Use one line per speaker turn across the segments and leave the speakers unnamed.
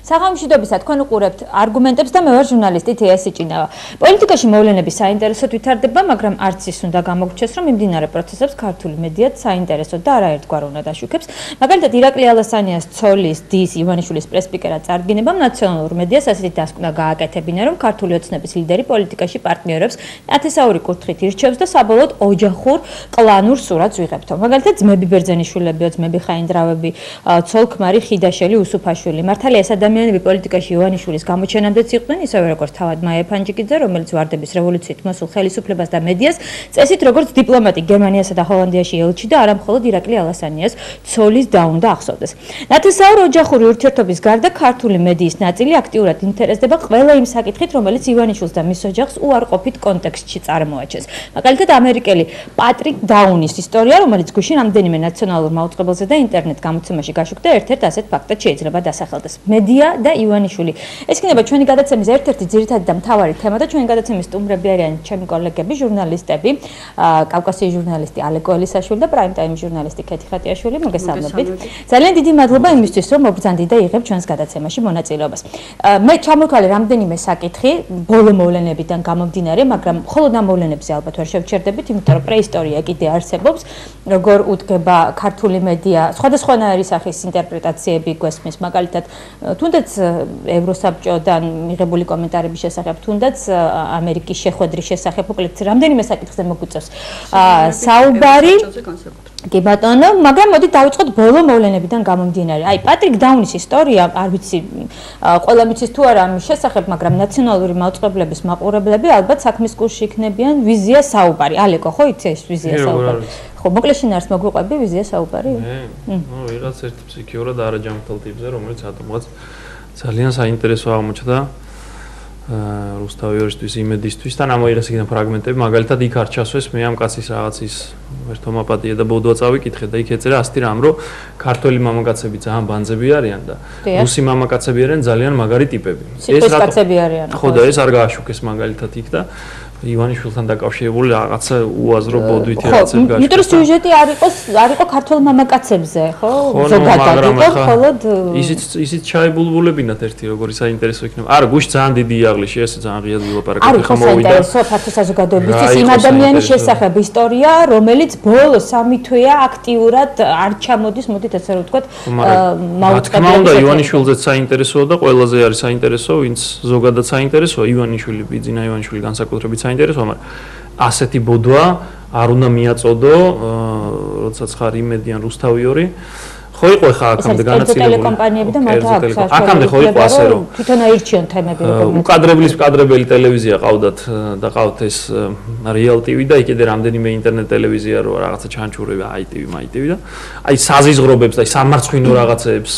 საღამოშიდობისა თქვენ უყურებთ არგუმენტებს და მე ვარ ჟურნალისტი თეა სიჭინავა. პოლიტიკაში მოვლენები საინტერესოდ ვითარდება, მაგრამ არც ის უნდა გამოგჩეს, რომ მიმდინარე პროცესებს ქართული მედია საინტერესოდ და არაერთგვარ უნდა დაშუქებს. მაგალითად, ირაკლი ალასანიას ცოლის დის ივანიშვილის პრესპიკერად წარდგინებამ ნაციონალურ მედიას ასეთი დასკვნა გააკეთებინა, რომ ქართული ოცნების ლიდერი პოლიტიკაში პარტნიორებს ათესაური კუთხით ირჩევს და საბოლოოდ ოჯახურ კლანურ სურათს ვიღებთო. მაგალითად, ძმები ბერძენიშვილებიო, ძმები ხაინდრავები, ცოლ-ქმარი ხიდაშელი უსუფაშვილი. მართალია ეს ადამიანები პოლიტიკაში ივანიშვილის გამოჩენამდეც იყვნენ, ისევე როგორც თავად მაია ფანჯიკიძე, რომელიც ვარდების რევოლუციით მოსულ ხელისუფლებას და მედიას წესით როგორც დიპლომატი გერმანიასა და ჰოლანდიაში ელჩი და არა მხოლოდ ირაკლი ალასანიას ცოლის დაუნდა ახსოვდეს. ნათესაურ ოჯახური ურთიერთობის გარდა ქართული მედიის ნაწილი აქტიურად ინტერესდება ყველა იმ საკითხით, რომელიც ივანიშვილს და მის ოჯახს უარყოფით კონტექსტში წარმოაჩენს. მაგალითად, ამერიკელი პატრიკ დაუნის ისტორია, რომელიც გუშინ რამდენიმე ნაციონალურ მაუწყებელზე და ინტერნეტ გამოცემაში გაშუქდა, ერთ-ერთ ასეთ ფაქტად შეიძლება დასახელდეს. მედია და ივანიშვილი. ეს იქნება ჩვენი გადაცემის ერთ-ერთი ძირითადი და მთავარი თემა და ჩვენი გადაცემის სტუმრები არიან ჩემი კოლეგები, ჟურნალისტები, კავკასიის ჟურნალისტი ალეკო ელისაშვილი და პრაიმ ტაიმის ჟურნალისტი ქეთი ხატიაშვილი. მოგესალმებით. ძალიან დიდი მადლობა იმისთვის, რომ მობრძანდი და იღებ ჩვენს გადაცემაში მონაწილეობას. მე ჩამოთვალე რამდენიმე საკითხი ბოლო მოვლენებიდან გამომდინარე, მაგრამ მხოლოდ ამ მოვლენებზე ალბათ ვერ შევჩერდებით, იმიტომ რომ პრეისტორია კიდე არსებობს, როგორ უდგება ქართული მედია, სხვადასხვანაირი სახის ინტერპრეტაციები გვესმის, მაგალითად, თუნდაც ევროსაბჭოდან მიღებული კომენტარების შესახებ, თუნდაც ამერიკის შეხვედრის შესახებ, უკლედ რამდენიმე საკითხზე მოგვიწევს საუბარი. კი ბატონო, მაგრამ მოდით დავიწყოთ ბოლო მოვლენებიდან გამომდინარე. აი, პატრიკ დაუნის ისტორია, არ ვიცი, ყველა მიცის თუ არა ამის შესახებ, მაგრამ ნაციონალური მაუწყებლობის მაყურებლები ალბათ საქმის კურსში იქნებიან ვიზია საუბარი. ალეკო, ხო იცი ეს ვიზია საუბარი? ხო, მოკლეშინარს მოგვიყვები ვიზია საუბარი?
ვიღაც ერთ ფსიქიურად არაჯანმრთელ ტიპზე, რომელიც ატომღაც ძალიან საინტერესო აღმოჩნდა რუსთავიორისთვის, იმედისთვის და ამოიღეს იქიდან ფრაგმენტები, მაგალითად იქ არ ჩასვეს მე ამ კაცის რაღაცის ერთო მაპატია და ბოდვა წავიკითხე და იქ ეწერა ასეთი რამ, რომ ქართველი მამაკაცები ძალიან ბანძები არიან და რუსი მამაკაცები არიან ძალიან მაგარი ტიპები.
ეს კაცები არიან.
ხო და ეს არ გააშუქეს მაგალითად იქ და ივანიშვილთან დაკავშირებული რაღაცა უაზრო ბოდვითი რაღაცები გააშუქეს.
იმიტომ რომ სიუჟეტი არ იყო ქართველ მამაკაცებზე, ხო? ზოგადად იყო მხოლოდ
ისიც ჩაებულბულებინათ ერთი როგორი საინტერესო იქნება. არა, გუშინ ძალიან დიდი იაღლიში, ეს ძალიან ღია ვილაპარაკეთ ხომ მოვიდა.
არის საინტერესო ფართო საზოგადოებისთვის იმ ადამიანის შესახებ ისტორია, რომელიც ბოლო 3 თვეა აქტიურად არ ჩამოდის, მოდით ესე რომ ვთქვათ,
მაუწყებლობის. თქმა უნდა, ივანიშვილზეც საინტერესოა და ყველაზე არის საინტერესო, ვინც ზოგადად საინტერესოა, ივანიშვილი, ბიძინა ივანიშვილი განსაკუთრებით საინტერესოა, მაგრამ ასეთი ბოდვა არ უნდა მიაწოდო, როდესაც ხარ იმედიან რუსთავიორი. ხო იყო ხა აქამდე განაწილებული
ტელეკომპანიები და მათ
აქამდე ხო იყო ასე რომ
თვითონ აირჩიონ თემები როგორ
უკადრებლის მკადრებელი ტელევიზია ყავდათ და ყავთ ეს რეალ ტივი და იქ კიდე რამდენიმე ინტერნეტ ტელევიზია რო რაღაცა ჩანჩურები ITV, MyTV და აი საზიზღრობებს და აი სამარცხვინო რაღაცეებს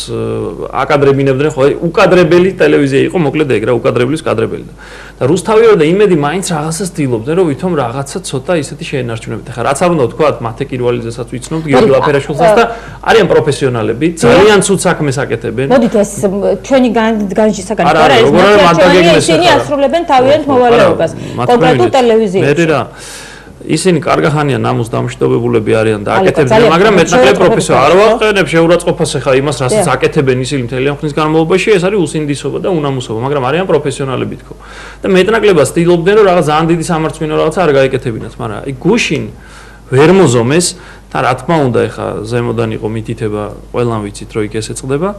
აკადრებინებდნენ ხო უკადრებელი ტელევიზია იყო მოკლედ ეგ რა უკადრებლის მკადრებელი და რუსთავიო და იმედი მაინც რაღაცას ცდილობდნენ რომ ვითომ რაღაცა ცოტა ისეთი შეენარჩუნებთ ხა რაც არ უნდა ვთქვა მათე კირვალიძესაც ვიცნობთ გიორგი ლაფერაშვილსაც და არიან პროფესიონალები ძალიან ცუდ საქმეს აკეთებენ
მოდით ეს ჩვენი განჯის საგანი არა ეს ისინი ასრულებენ თავიანთ მოვალეობას კონკრეტულ ტელევიზიაში
მე რა ისინი კარგახანია ნამუს დამშვიდობებულები არიან და აკეთებენ მაგრამ მეტნაკლებად პროფესიონალი არ ვაყენებ შეურაცხყოფას ხა იმას რასაც აკეთებენ ისინი მთელი ამ ხნის განმავლობაში ეს არის უსინდისობა და უნამუსობა მაგრამ არიან პროფესიონალები თქო და მეტნაკლებად ცდილობდნენ რომ რაღაც ძალიან დიდი სამარცხვინო რაღაცა არ გაეკეთებინათ მაგრამ აი გუშინ ვერ მოზომეს და რა თქმა უნდა ეხა ზემოდან იყო მითითება ყველამ ვიცით რომ იქ ესე წყდება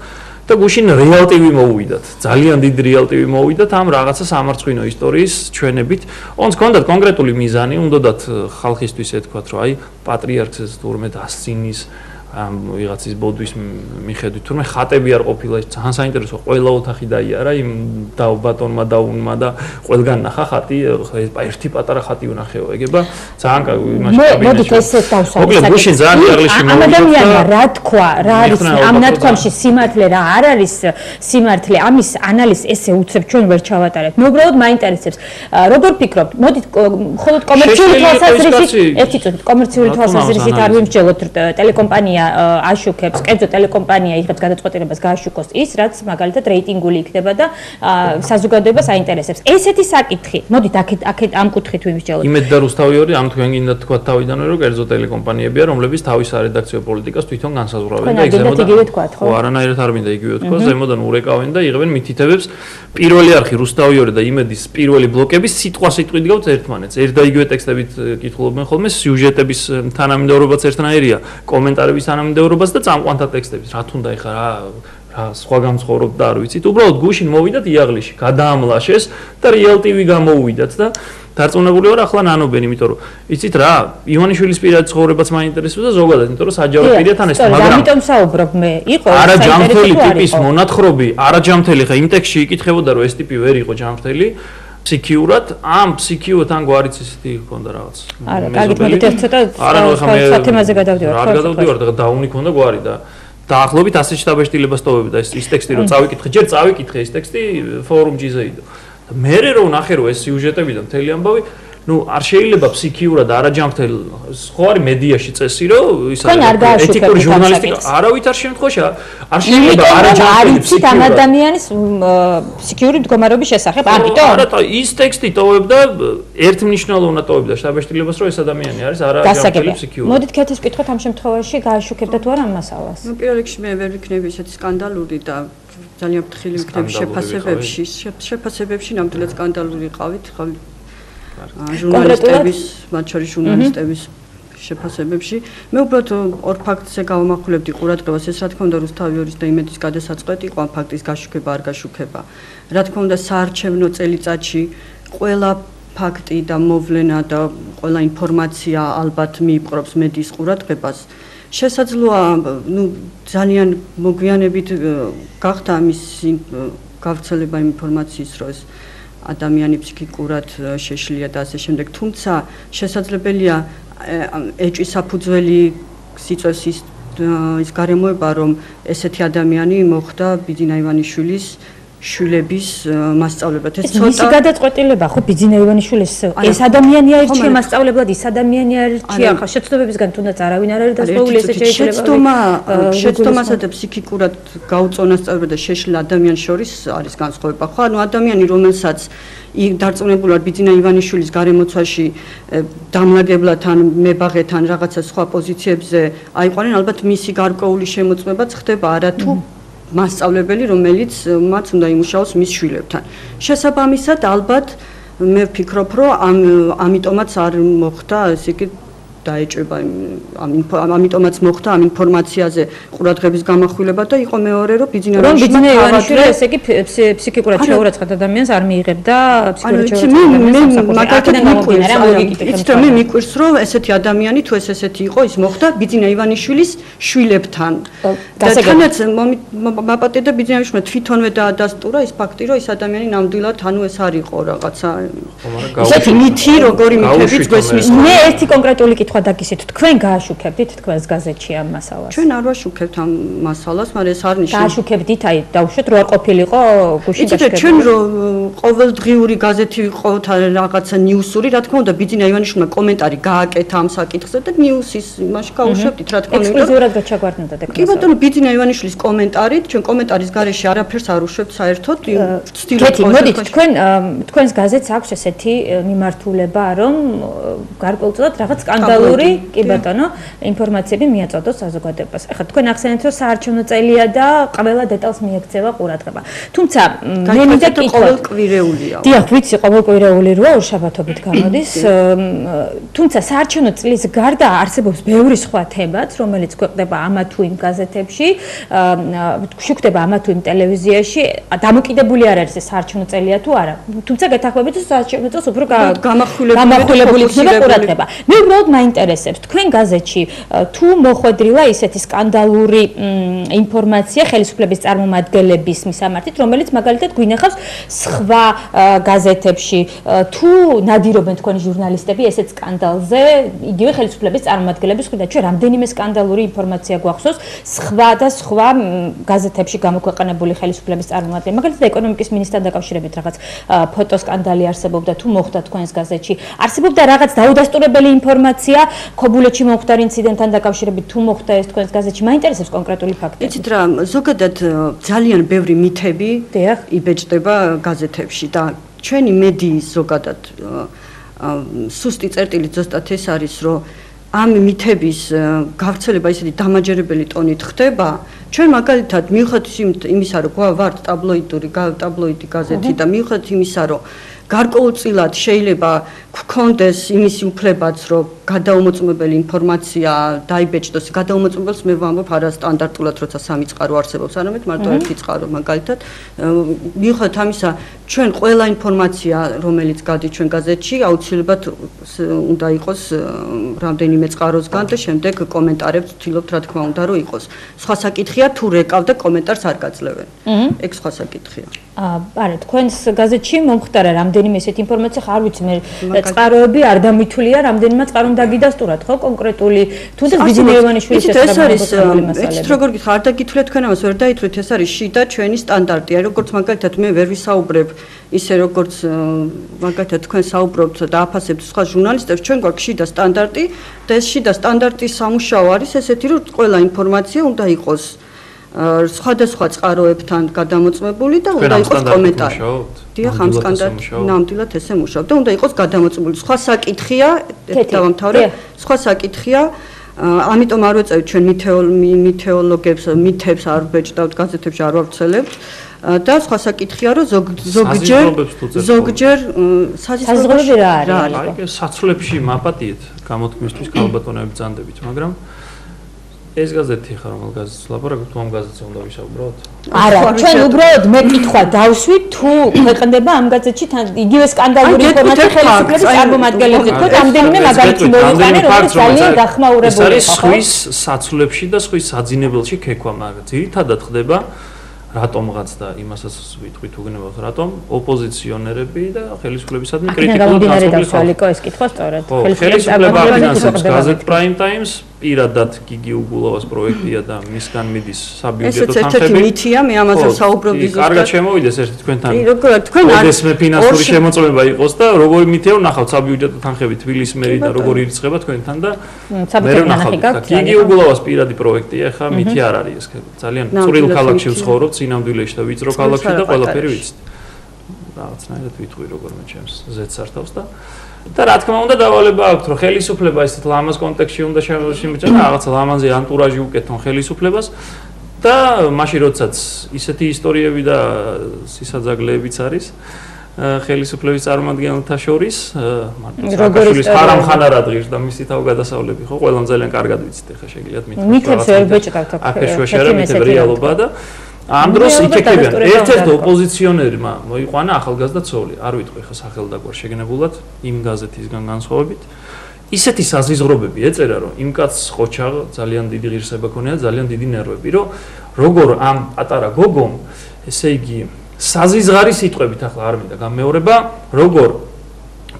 და გუშინ რეალ ტივი მოუვიდათ ძალიან დიდი რეალ ტივი მოუვიდათ ამ რაღაცა სამარცხვინო ისტორიის ჩვენებით ons გქონდათ კონკრეტული მიზანი უნდათ ხალხისთვის ეთქვათ რომ აი პატრიარქს თურმე დასცინის ამ ვიღაცის ბოდვის მიხედვით თურმე ხატები არ ყოფილა ეს ძალიან საინტერესო ყველა ოთახი დაიარა იმ ბატონმა დაუნმა და ყველგან ნახა ხატი ერთი პატარა ხატი უნახეო ეგება ძალიან იმაში კაბინეტში
მოდით ესეც დავსვათ
მოკლედ გუშინ ძალიან იაღლიში
ამ ადამიანმა რა თქვა რა არის ამ ნათქვამში სიმართლე რა არ არის სიმართლე ამის ანალიზს ესე უცებ ჩვენ ვერ ჩავატარებთ მე უბრალოდ მაინტერესებს როგორ ფიქრობთ მოდით მხოლოდ კომერციული თვალსაზრისით ერთი წუთი კომერციული თვალსაზრისით არ ვიმსჯელოთ ტელეკომპანია ტელეკომპანია აშუქებს, კერძო ტელეკომპანია იღებს გადაწყვეტილებას გააშუქოს ის, რაც მაგალითად რეიტინგული იქნება და საზოგადოებას აინტერესებს. ესეთი საკითხი. მოდით აქეთ ამ კუთხით ვიმსჯელოთ.
იმედ და რუსთავიორი ამ თქვენ გინდა თქვა თავიდანვე რომ კერძო ტელეკომპანიებია, რომლებიც თავის არედაქციო პოლიტიკას თვითონ განსაზღვრავენ და
ხო,
არანაირად არ მინდა იგივე თქვა, ზემოდან ურეკავენ და იღებენ მითითებებს. პირველი არხი რუსთავიორი და იმედის პირველი ბლოკები სიტყვასიტყვით გავს ერთმანეთს. ერთ და იგივე ტექსტებით კითხულობენ ხოლმე, სიუჟეტების თანამიმდევრობაც ერთნაირია, კომენტარების თანამიმდევრობაც და წამყვანთა ტექსტების. რა თუნდა ეხა რა სხვა გამცხოვრობ და არ ვიცით. უბრალოდ გუშინ მოვიდათ იაღლიში, გადაამლაშეს და Real TV გამოუვიდათ და დარწმუნებული ვარ ახლა ნანობენ, იმიტომ რომ იცით რა, ივანიშვილის პირადი ცხოვრებაც მაინტერესებს და ზოგადად, იმიტომ რომ საჯარო პირთან ეს
მაგრამ ამიტომ საუბრობ მე. იყო
არაჯამრთელი ტიპის მონათხრობი, არაჯამრთელი ხა იმ ტექსტში იკითხებოდა რომ ეს ტიპი ვერ იყო ჯამრთელი. ფსიქიურად, ამ ფსიქიოთან გვარიც ისეთი ჰქონდა რაღაც.
არა, კარგით მოდით ერთ ცოტა თემაზე გადავდივართ.
რა გადავდივართ და დაუნი ჰქონდა გვარი და დაახლოებით 100 შტაბეშტილება სტოვებდა ეს ტექსტი რომ წავიკითხე, ჯერ წავიკითხე ეს ტექსტი ფორუმ-ჯიზე იდო. მერე რომ ნახე რომ ეს სიუჟეტები და მთელი ამბავი არ შეიძლება ფსიქიურად არაჯამრთელ სხვა არის მედიაში წესი რომ ის არის ეთიკური ჟურნალისტიკა არავით არ შემთხვევაში არ შეიძლება არაჯამრთელი
ფსიქიურად ამ ადამიანის ფსიქიური მდგომარეობის შესახებ ამიტომ
არა ის ტექსტი ტოვებდა ერთმნიშვნელოვნად ტოვებდა შტაბეშტილებას რომ ეს ადამიანი არის არაჯამრთელი ფსიქიურად
მოდით კეთეს ვკითხოთ ამ შემთხვევაში გააშუქებდა თუ არა ამ მასალას
ნუ პირველ რიგში მე ვერ ვიქნები ესეთი სკანდალური და ძალიან ფრთხილი ვიქნები შეფასებებში ნამდვილად სკანდალური ყავით ჟურნალისტების, მათ შორის ჟურნალისტების შეფასებებში. მე უბრალოდ ორ ფაქტზე გავამახვილებდი ყურადღებას, ეს რა თქმა უნდა რუსთავიორის და იმედის გადასაწყვეტი იყო ამ ფაქტის გაშუქება არ გაშუქება. რა თქმა უნდა საარჩევნო წელიწადში ყველა ფაქტი და მოვლენა და ყველა ინფორმაცია ალბათ მიიპყრობს მედიის ყურადღებას. შესაძლოა, ნუ ძალიან მოგვიანებით გახდა ამის გავრცელება იმ ინფორმაციის, რომ ეს ადამიანი ფსიქიკურად შეშლია და ასე შემდეგ. თუმცა შესაძლებელია ეჭვის საფუძველი სიწევს ის გარემოება, რომ ესეთი ადამიანი მოხდა ბიძინა ივანიშვილის შვილების მასწავლებლად.
ეს მისი გადაწყვეტილება ხო ბიძინა ივანიშვილის ეს ადამიანი აირჩია მასწავლებლად, ის ადამიანი აირჩია ხა შეცდომებისგან თუნდაც არავინ არ არის დასწრებული ესე შეიძლება.
შეცდომასა და ფსიქიკურად გაუწონას სწავლება და შეშლილ ადამიანს შორის არის განსხვავება. ხო, ანუ ადამიანი, რომელსაც დარწმუნებული ვარ ბიძინა ივანიშვილის გარემოცვაში დამლაგებლად ან მებაღეთ ან რაღაცა სხვა პოზიციებზე აიყვანენ, ალბათ მისი გარკვეული შემოწმებაც ხდება არათუ მასწავლებელი, რომელიც მათ უნდა იმუშაოს მის შვილებთან. შესაბამისად, ალბათ მე ვფიქრობ, რომ ამიტომაც არ მოხდა, ესე იგი დაეჭება ამიტომაც მოხდა ამ ინფორმაციაზე ყურადღების გამახვილება და იყო მეორე რომ ბიძინა
ივანიშვილი ესე იგი ფსიქიკურად შეურაცხყოფ ადამიანს არ მიიღებდა ფსიქიკურად
მე მიკვირს რომ ესეთი ადამიანი თუ ესეთი იყო ის მოხდა ბიძინა ივანიშვილის შვილებთან და თანაც მაპატედა ბიძინა ივანიშვილმა თვითონვე დაადასტურა ის ფაქტი რომ ეს ადამიანი ნამდვილად ანუ ეს არ იყო რაღაცა ესეთი მითი როგორი მითებიც გვესმის
მე ერთი კონკრეტული თქვა დაგისით თქვენ გააშუქებდით თქვენს გაზეთში ამ მასალას
ჩვენ არ ვაშუქებთ ამ მასალას მაგრამ ეს არ ნიშნავს
გააშუქებდით აი დავუშვეთ რო არ ყოფილიყო გუშინ
გაშუქება ჩვენ რო ყოველდღიური გაზეთი ვიყავთ რაღაცა ნიუსური რა თქმა უნდა ბიძინა ივანიშვილმა კომენტარი გააკეთა ამ საკითხზე და ნიუსის იმაში გავუშვებდით რა თქმა უნდა
ექსკლუზიურად გაჩაგვარდნოთ ეგ
კი ბატონო ბიძინა ივანიშვილის კომენტარით ჩვენ კომენტარის გარეშე არაფერს არ უშვებთ საერთოდ
ვცდილობთ მოდით თქვენს გაზეთს აქვს ესეთი მიმართულება რომ გარკვეულწილად რაღაც სკანდალური კი ბატონო ინფორმაციები მიაწოდოს საზოგადოებას. ეხლა თქვენ ახსენეთ რომ საარჩევნო წელია და ყველა დეტალს მიექცევა ყურადღება. თუმცა მე მინდა კითხოთ
ყოველკვირეულია.
დიახ, ვიცი ყოველკვირეული როა ორშაბათობით გამოდის. თუმცა საარჩევნო წლის გარდა არსებობს ბევრი სხვა თემაც, რომელიც გვეყდება ამა თუ იმ გაზეთებში, შუქდება ამა თუ იმ ტელევიზიაში. დამოკიდებული არ არის ეს საარჩევნო წელია თუ არა. თუმცა გეთახმებით რომ საარჩევნო წელს უფრო გამახვილებული იქნება ყურადღება. მე უბრალოდ მაინტერესებს თქვენ გაზეთში თუ მოხვედრილა ისეთი სკანდალური ინფორმაცია ხელისუფლების წარმომადგენლების მისამართით, რომელიც მაგალითად გვინახავს სხვა გაზეთებში, თუ ნადირობენ თქვენი ჟურნალისტები ესეთ სკანდალზე, იგივე ხელისუფლების წარმომადგენლების მხრიდან. ჩვენ რამდენიმე სკანდალური ინფორმაცია გვახსოვს სხვა და სხვა გაზეთებში გამოქვეყნებული ხელისუფლების წარმომადგენლები. მაგალითად ეკონომიკის მინისტრთან დაკავშირებით რაღაც ფოტოსკანდალი არსებობდა თუ მოხდა თქვენს გაზეთში. არსებობდა რაღაც დაუდასტურებელი ინფორმაცია და ქობულეთში მომხდარ ინციდენტთან დაკავშირებით თუ მოხდა ეს თქვენს გაზეთში მაინტერესებს კონკრეტული ფაქტები.
იცით რა, ზოგადად ძალიან ბევრი მითები იბეჭდება გაზეთებში და ჩვენი მედიის ზოგადად სუსტი წერტილი ზუსტად ეს არის, რომ ამ მითების გავრცელება ისეთი დამაჯერებელი ტონით ხდება, ჩვენ მაგალითად მიუხედავად იმისა, რომ ვართ ტაბლოიდი გაზეთი და მიუხედავად იმისა, რომ გარკვეულწილად შეიძლება გქონდეს იმისი უფლებაც, რომ გადაუმოწმებელი ინფორმაცია დაიბეჭდოს. გადაუმოწმებელს მე ვამბობ არა სტანდარტულად, როცა სამი წყარო არსებობს, არამედ მარტო ერთი წყარო, მაგალითად. მიუხედავად ამისა, ჩვენ ყველა ინფორმაცია, რომელიც გადის ჩვენ გაზეთში, აუცილებლად უნდა იყოს რამდენიმე წყაროსგან და შემდეგ კომენტარებს ვთილობთ, რა თქმა უნდა, რომ იყოს. სხვა საკითხია, თუ რეკავდა კომენტარს არ გაძლევენ. ეგ სხვა საკითხია.
არა, თქვენს გაზეთში მომხდარა რამდენიმე ესეთი ინფორმაცია, არ ვიცი მე წყაროები არ დამითვლია, რამდენიმე წყარომ დაგიდასტურათ, ხო, კონკრეტული თუნდაც ბიზნიეროვანიშვილის
ეს არის, იცით როგორ გიხარ, არ დაგითვლეთ თქვენ ამას, ვერ დაითვლით, ეს არის შიდა ჩვენი სტანდარტი, როგორც მაგალითად მე ვერ ვისაუბრებ ისე როგორც მაგალითად თქვენ საუბრობთ და აფასებთ სხვა ჟურნალისტებს, ჩვენ გვაქვს შიდა სტანდარტი და ეს შიდა სტანდარტის სამუშაო არის ესეთი, რომ ყველა ინფორმაცია უნდა იყოს სხვადასხვა წყაროებთან გადამოწმებული და უნდა იყოს კომენტარი. დიახ, ამ სტანდარტი ნამდვილად ესე მუშაობ და უნდა იყოს გადამოწმებული. სხვა საკითხია, დავამთავრე, სხვა საკითხია, ამიტომ არ ვეწევთ ჩვენ მითეოლოგებს, მითებს არ ვბეჭდავთ გაზეთებში, არ ვავრცელებთ. და სხვა საკითხია, რომ ზოგჯერ
საზღვრები რა არის?
აი, საცვლებში მაპატიეთ გამოთქმისთვის ქალბატონები ბრძანდებით, მაგრამ ეს გაზეთი ხარ რომელ გაზეთს ლაპარაკობთ, ამ გაზეთზე უნდა ვისაუბროთ?
არა, ჩვენ უბრალოდ მე კითხვა დავსვით, თუ ქვეყნდება ამ გაზეთში იგივე სკანდალური ინფორმაცია ხელისუფლების წარმომადგენლებზე, თქო, რამდენიმე მაგალითი მოვიყანე, რომელიც ძალიან დახმაურებული
იყო. ეს არის სხვის საცვლებში და სხვის საძინებელში ქექვა, მაგრამ ძირითადად ხდება რატომღაც და იმასაც ვიტყვით უგნებავთ, რატომ ოპოზიციონერები და ხელისუფლებისადმი კრიტიკულად განწყობილი
ხალხი ეს კითხვა სწორად.
ხელისუფლება აფინანსებს გაზეთ Prime Times, პირადად გიგი უგულოვას პროექტია და მისგან მიდის საბიუჯეტო თანხები.
ესეც ერთი მითია, მე ამაზე საუბრობდი ზუსტად.
კარგად შემოვიდეს ერთი თქვენთან.
თქვენ არ
ესმე ფინანსური შემოწმება იყოს და როგორი მითია ვნახავთ საბიუჯეტო თანხები თბილისის მერი და როგორი ირიცხება თქვენთან და მე ვნახავთ. გიგი უგულოვას პირადი პროექტია, ხა მითი არ არის ეს ძალიან წვრილ ქალაქში ვცხოვრობ, სინამდვილეში და ვიწრო ქალაქში და ყველაფერი ვიცით. რაღაცნაირად ვიტყვი როგორმე ჩემს ზეთს ართავს და რა თქმა უნდა დავალება აქვს რომ ხელისუფლება ესეთ ლამაზ კონტექსტში უნდა შემოჭრა რაღაცა ლამაზი ანტურაჟი უკეთონ ხელისუფლებას და მაშინ როდესაც ისეთი ისტორიები და სისაძაგლეებიც არის ხელისუფლების წარმომადგენელთა შორის მარტო საქართველოს ხარამხანა რა დღის და მისი თავგადასავლები ხო ყველამ ძალიან კარგად ვიცით ახლა შეგიძლიათ
მითებს ვერ ბეჭდავთ
აქ მითები რეალობაა და ამ დროს იქეკებიან ერთ-ერთ ოპოზიციონერმა მოიყვანა ახალგაზრდა ცოლი არ ვიტყვი ხა სახელდაგვარ შეგნებულად იმ გაზეთისგან განსხვავებით ისეთი საზიზღრობები ეწერა რომ იმ კაცს ხოჩა ძალიან დიდი ღირსება ქონია ძალიან დიდი ნერვები რომ როგორ ამ პატარა გოგომ ესე იგი საზიზღარი სიტყვებით ახლა არ მინდა გამეორება როგორ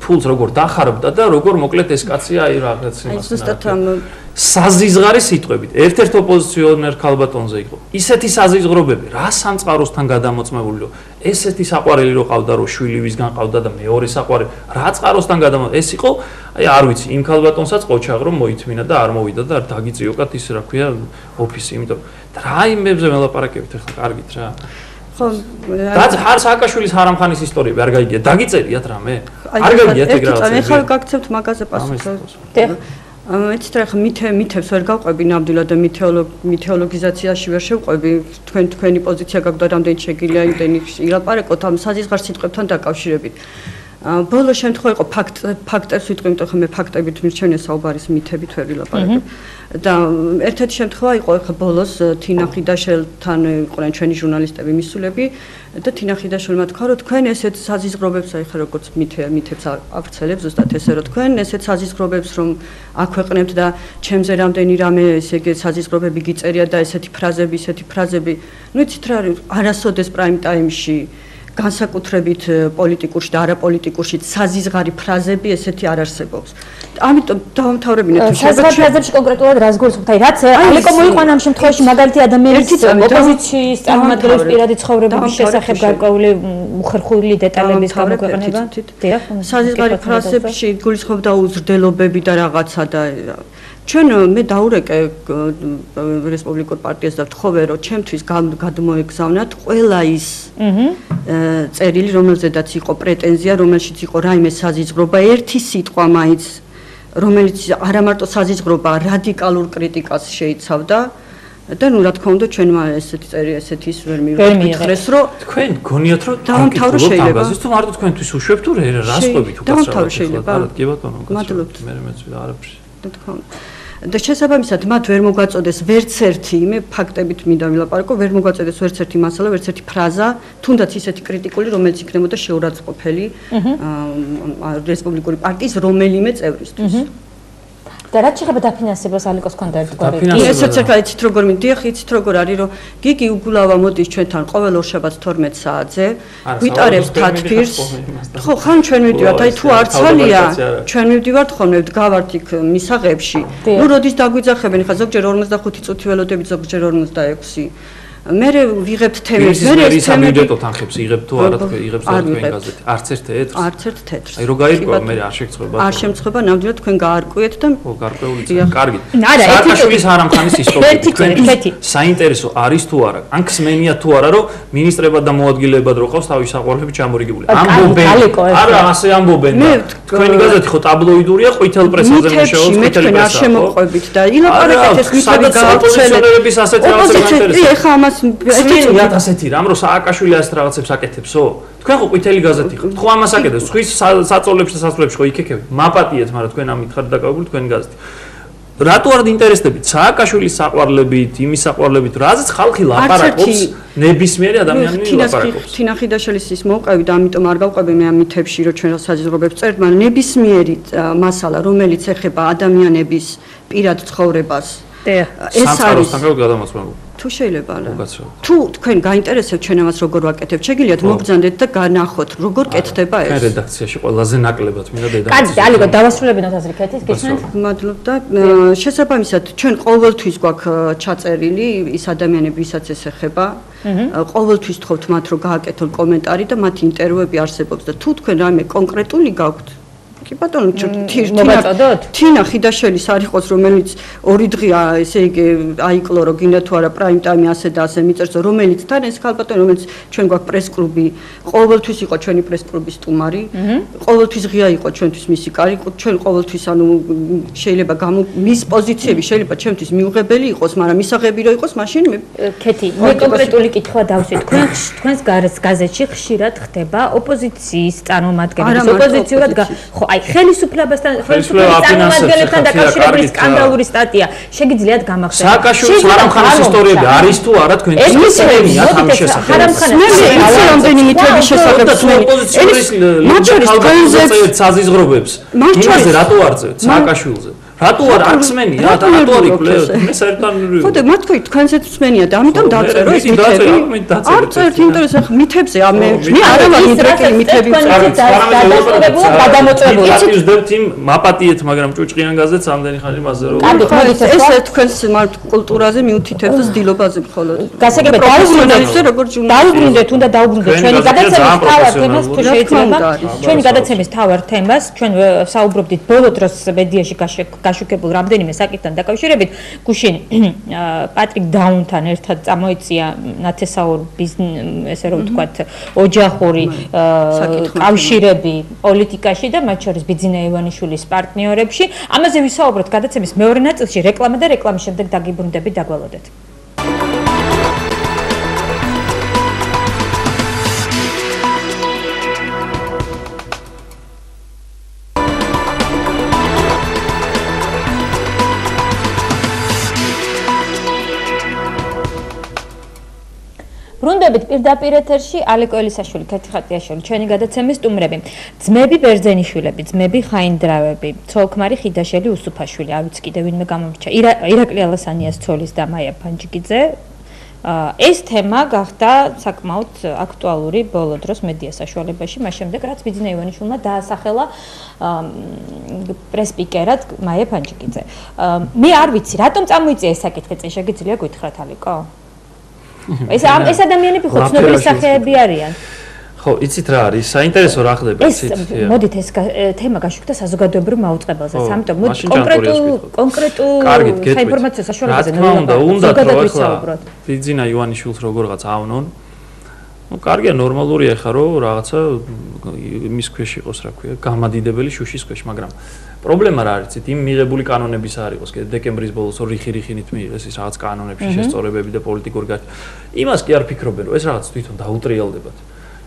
ფულს როგორ დახარბდა და როგორ მოკლედ ეს კაცი აი რაღაც იმას საზიზღარი სიტყვებით ერთ-ერთ ოპოზიციონერ ქალბატონზე იყო ისეთი საზიზღრობები რა სამწყაროსთან გადამოწმებული რომ ესეთი საყვარელი რო ყავდა რომ შვილი ვისგან ყავდა და მეორე საყვარელი რა წყაროსთან ეს იყო აი არ ვიცი იმ ქალბატონსაც ყოჩაღ რომ მოითმინა და არ მოვიდა და დაგიწიოკათ ის რა ქვია ოფისი იმიტომ რა იმებზე მელაპარაკებით ახლა კარგით რა და სააკაშვილის ჰარამხანის ისტორიები არ გაიგიათ დაგიწერიათ რამე არ გაიგიათ ეგ რაღაცა
მე ხარ გაგცემთ მაგაზე პასუხს მეც რა მითებს ვერ გავყვები ნამდვილად და მითეოლოგიზაციაში ვერ შევყვები თქვენი პოზიცია გაგვდა რამდენი შეგიძლია იმდენი ილაპარაკოთ ამ საზიზღარ სიტყვებთან დაკავშირებით ბოლო შემთხვევა იყო ფაქტებს ვიტყვი იმიტომ ხომ მე ფაქტებით მირჩენია საუბარის მითებით ვერ ვილაპარაკებ და ერთ-ერთი შემთხვევა იყო ხა ბოლოს თინა ხიდაშელთან იყვნენ ჩვენი ჟურნალისტები მისულები და თინა ხიდაშელმა თქვა რომ თქვენ ესეთ საზიზღრობებს აი ხა როგორც მითებს ავრცელებს ზუსტად ესე რომ თქვენ ესეთ საზიზღრობებს რომ აქვეყნებთ და ჩემზე რამდენი რამე ესე იგი საზიზღრობები გიწერია და ესეთი ფრაზები ნუ იცით რა არის არასოდეს პრაიმ ტაიმში განსაკუთრებით პოლიტიკურში და არაპოლიტიკურში საზიზღარი ფრაზები ესეთი არ არსებობს. ამიტომ დავამთავრებინეთ თუ
საზღარი ფრაზებში კონკრეტულად რას გულისხმობთ? აი რაც ალეკო მოიყვანა ამ შემთხვევაში მაგალითი ადამიანის ოპოზიციის წარმომადგენლების პირადი ცხოვრების შესახებ გარკვეული უხერხული დეტალების გამოქვეყნება.
საზღარი ფრაზებში გულისხმობდა უზრდელობები და რაღაცა და ჩვენ მე დაურეკე რესპუბლიკურ პარტიას და ვთხოვე რომ ჩემთვის გადმოეგზავნათ ყველა ის წერილი რომელზედაც იყო პრეტენზია რომელშიც იყო რაიმე საზიზღრობა ერთი სიტყვა მაინც რომელიც არა მარტო საზიზღრობა რადიკალურ კრიტიკას შეიცავდა და ნუ რა თქმა უნდა ჩვენმა ესეთი წერი ესეთი ის ვერ მივიღეს რომ
თქვენ გონიათ რომ
დავამთავრო შეიძლება
თუ მარტო თქვენთვის უშვებთ თუ რას ყვებით
დავამთავრო შეიძლება
კი ბატონო
მადლობთ
მე მეცვი არაფერს
რა თქმა უნდა და შესაბამისად მათ ვერ მოგვაწოდეს ვერც ერთი მე ფაქტებით მინდა ვილაპარაკო ვერ მოგვაწოდეს ვერც ერთი მასალა ვერც ერთი ფრაზა თუნდაც ისეთი კრიტიკული რომელიც იქნებოდა შეურაცხყოფელი რესპუბლიკური პარტიის რომელიმე წევრისთვის
და რაც შეეხება დაფინანსებას ალეკოს ქონდა ერთგვარი
ესეც ახლა იცით როგორ მიდიხ იცით როგორ არის რომ გიგი უგულავა მოდის ჩვენთან ყოველ ორშაბათს 12 საათზე ვიტარებს თათბირს ხო ხან ჩვენ მივდივართ აი თუ არცალია ჩვენ მივდივართ ხოლმე ვდგავართ იქ მისაღებში ნუ როდის დაგვიძახებენ ხა ზოგჯერ 45 წუთი ველოდებით ზოგჯერ 46 მე ვიღებთ თემებს
მე ეს თემები თანხებს იღებ თუ არა იღებს თქვენ გაზეთი არც ერთ თეთრს
არც ერთ თეთრს
აი რო გაირკვა მე არ შეგწყვება
არ შემწყვება ნამდვილად თქვენ გაარკვიეთ და
ხო გარკვეული კარგი სააკაშვილის არამხანის ისტორია საინტერესო არის თუ არა ან ხსმენია თუ არა რომ მინისტრებად და მოადგილებად რო ყავს თავის საყვარლები ჩამორიგებული ამბობენ არა ასე ამბობენ თქვენი გაზეთი ხო ტაბლოიდურია ყვითელ პრესაზე მუშაობს
ყვითელი პრესა არ შემოყვებით და ილაპარაკეთ ეს მითები
გააცხელებს ასეთ რაღაცებს
ეხა ამას
ესეთ ასეთი რამ რომ სააკაშვილი ასეთ რაღაცებს აკეთებსო თქვენ ხო ყვითელი გაზეთი ხართ ხო ამას აკეთებს ხვის საწოლებში და სასწავლებში ხო იქექებით მაპატიეთ მაგრამ თქვენ ამით ხართ დაკავებული თქვენი გაზეთი რატო არ ინტერესდებით სააკაშვილის საყვარლებით იმის საყვარლებით რაზეც ხალხი ლაპარაკობს ნებისმიერი ადამიანი ლაპარაკობს
თინა ხიდაშელის ის მოვყევი და ამიტომ არ გავყევი მე ამ მითებში რომ ჩვენ საზიზღრობებს წერთ მაგრამ ნებისმიერი მასალა რომელიც ეხება ადამიანების პირად ცხოვრებას ეს არის თუ შეიძლება თუ თქვენ გაინტერესებთ ჩვენ ამას როგორ ვაკეთებთ შეგიძლიათ მოგბრძანდეთ და განახოთ როგორ კეთდება ეს
ჩვენ რედაქციაში ყველაზე ნაკლებად მინდა დედამიწა
კარგი ალიკო დავასრულებინოთ აზრიქეთის გისმენთ
მადლობა შესაბამისად ჩვენ ყოველთვის გვაქვს ჩაწერილი ის ადამიანები ვისაც ეს ეხება ყოველთვის თხოვთ მათ რომ გააკეთონ комментаრი და მათი ინტერვიუები არსებობს და თუ თქვენ რამე კონკრეტული გაქვთ კი ბატონო თინა ხიდაშელის არ იყოს რომელიც 2 დღეა ესე იგი აიკლო რომ გინდა თუ არა პრაიმ ტაიმი ასე და ასე მიწერს რომელიც თან ეს ხალბატონო რომელიც ჩვენ გვაქვს პრეს-კლუბი ყოველთვის იყო ჩვენი პრეს-კლუბის სტუმარი ყოველთვის ღია იყო ჩვენთვის მისი კარი ჩვენ ყოველთვის ანუ შეიძლება მის პოზიციები შეიძლება ჩვენთვის მიუღებელი იყოს მაგრამ მისაღები რო იყოს მაშინ მე
კეთი მე კონკრეტული კითხვა დავსვით თქვენს გაზეთში ხშირად ხდება ოპოზიციის წარმომადგენლების ოპოზიციურად ხო აი ხელისუფლებასთან წარმომადგენლებთან დაკავშირებული სკანდალური სტატია შეგიძლიათ გამახსენოთ
სააკაშვილის არამხანის ისტორიები არის თუ არა თქვენთვის ესენია ამის შესახებ
მე რამდენი მითების შესახებ
მათ შორის თქვენზე საზიზღრობებს იმაზე რატო არწევთ სააკაშვილზე რატო არ ახსმენია რატო არ იკვლევთ მე საერთოდ
ხო და მათ თქვი თქვენზე თსმენია და ამიტომ დაწერო ეს მითები არ წერთ ინტერესს ახ მითებზე მე არა მაგ მითები
გადამოწმებული იმ მაპატიეთ მაგრამ ჭუჭყიან გაზეთს ამდენი ხანი მასზე რომ
ეს თქვენს კულტურაზე მიუთითებს და ძილობაზე მხოლოდ
გასაგებია დაუბრუნდეთ უნდა დაუბრუნდეთ ჩვენი გადაცემის თავარ თემას თუ შეიძლება ჩვენი გადაცემის თავარ თემას ჩვენ საუბრობდით ბოლო დროს მედიაში გაშუქებულ რამდენიმე საკითხთან დაკავშირებით გუშინ პატრიკ დაუნთან ერთად წამოიწია ნათესაურ ესე რომ ვთქვათ ოჯახური კავშირები პოლიტიკაში და მათ შორის ბიძინა ივანიშვილის პარტნიორებში ამაზე ვისაუბროთ გადაცემის მეორე ნაწილში რეკლამა და რეკლამის შემდეგ დაგიბრუნდებით დაგველოდეთ ბრუნდებით პირდაპირ ეთერში ალეკო ელისაშვილი, ქეთი ხატიაშვილი, ჩვენი გადაცემის სტუმრები. ძმები ბერძენიშვილები, ძმები ხაინდრავები, ცოლქმარი ხიდაშელი უსუფაშვილი, არ ვიცი კიდე ვინმე გამომრჩა. ირაკლი ალასანიას ცოლის და მაია ფანჯიკიძე. ეს თემა გახდა საკმაოდ აქტუალური ბოლო დროს მედია საშუალებაში, მას შემდეგ რაც ბიძინა ივანიშვილმა დაასახელა პრესპიკერად მაია ფანჯიკიძე. მე არ ვიცი, რატომ წამოიწია ეს საკითხი, წინ შეგიძლია გითხრათ ალიკო? ეს ადამიანები ხო ცნობილი სახეები არიან.
ხო, იცით რა არის? საინტერესო რა ხდება, იცით?
მოდით ეს თემა გაშუქდა საზოგადოებრივ მაუწყებელზე, ამიტომ მოდი კონკრეტულ საინფორმაციო საშუალებაზე
ნუ ბიძინა ივანიშვილს როგორღაც ავნონ. ნუ კარგია, ნორმალურია ხა რომ რაღაცა მის ქვეშ იყოს, რა ქვია, გამადიდებელი შუშის ქვეშ, მაგრამ პრობლემა რა არის, იმ მიღებული კანონების არ იყოს, დეკემბრის ბოლოს რიხი-რიხინით მიიღეს ის რაღაც კანონებში შესწორებები და პოლიტიკური გარდა. იმას კი არ ფიქრობენ, რომ ეს რაღაც თვითონ დაუტრიალდებათ.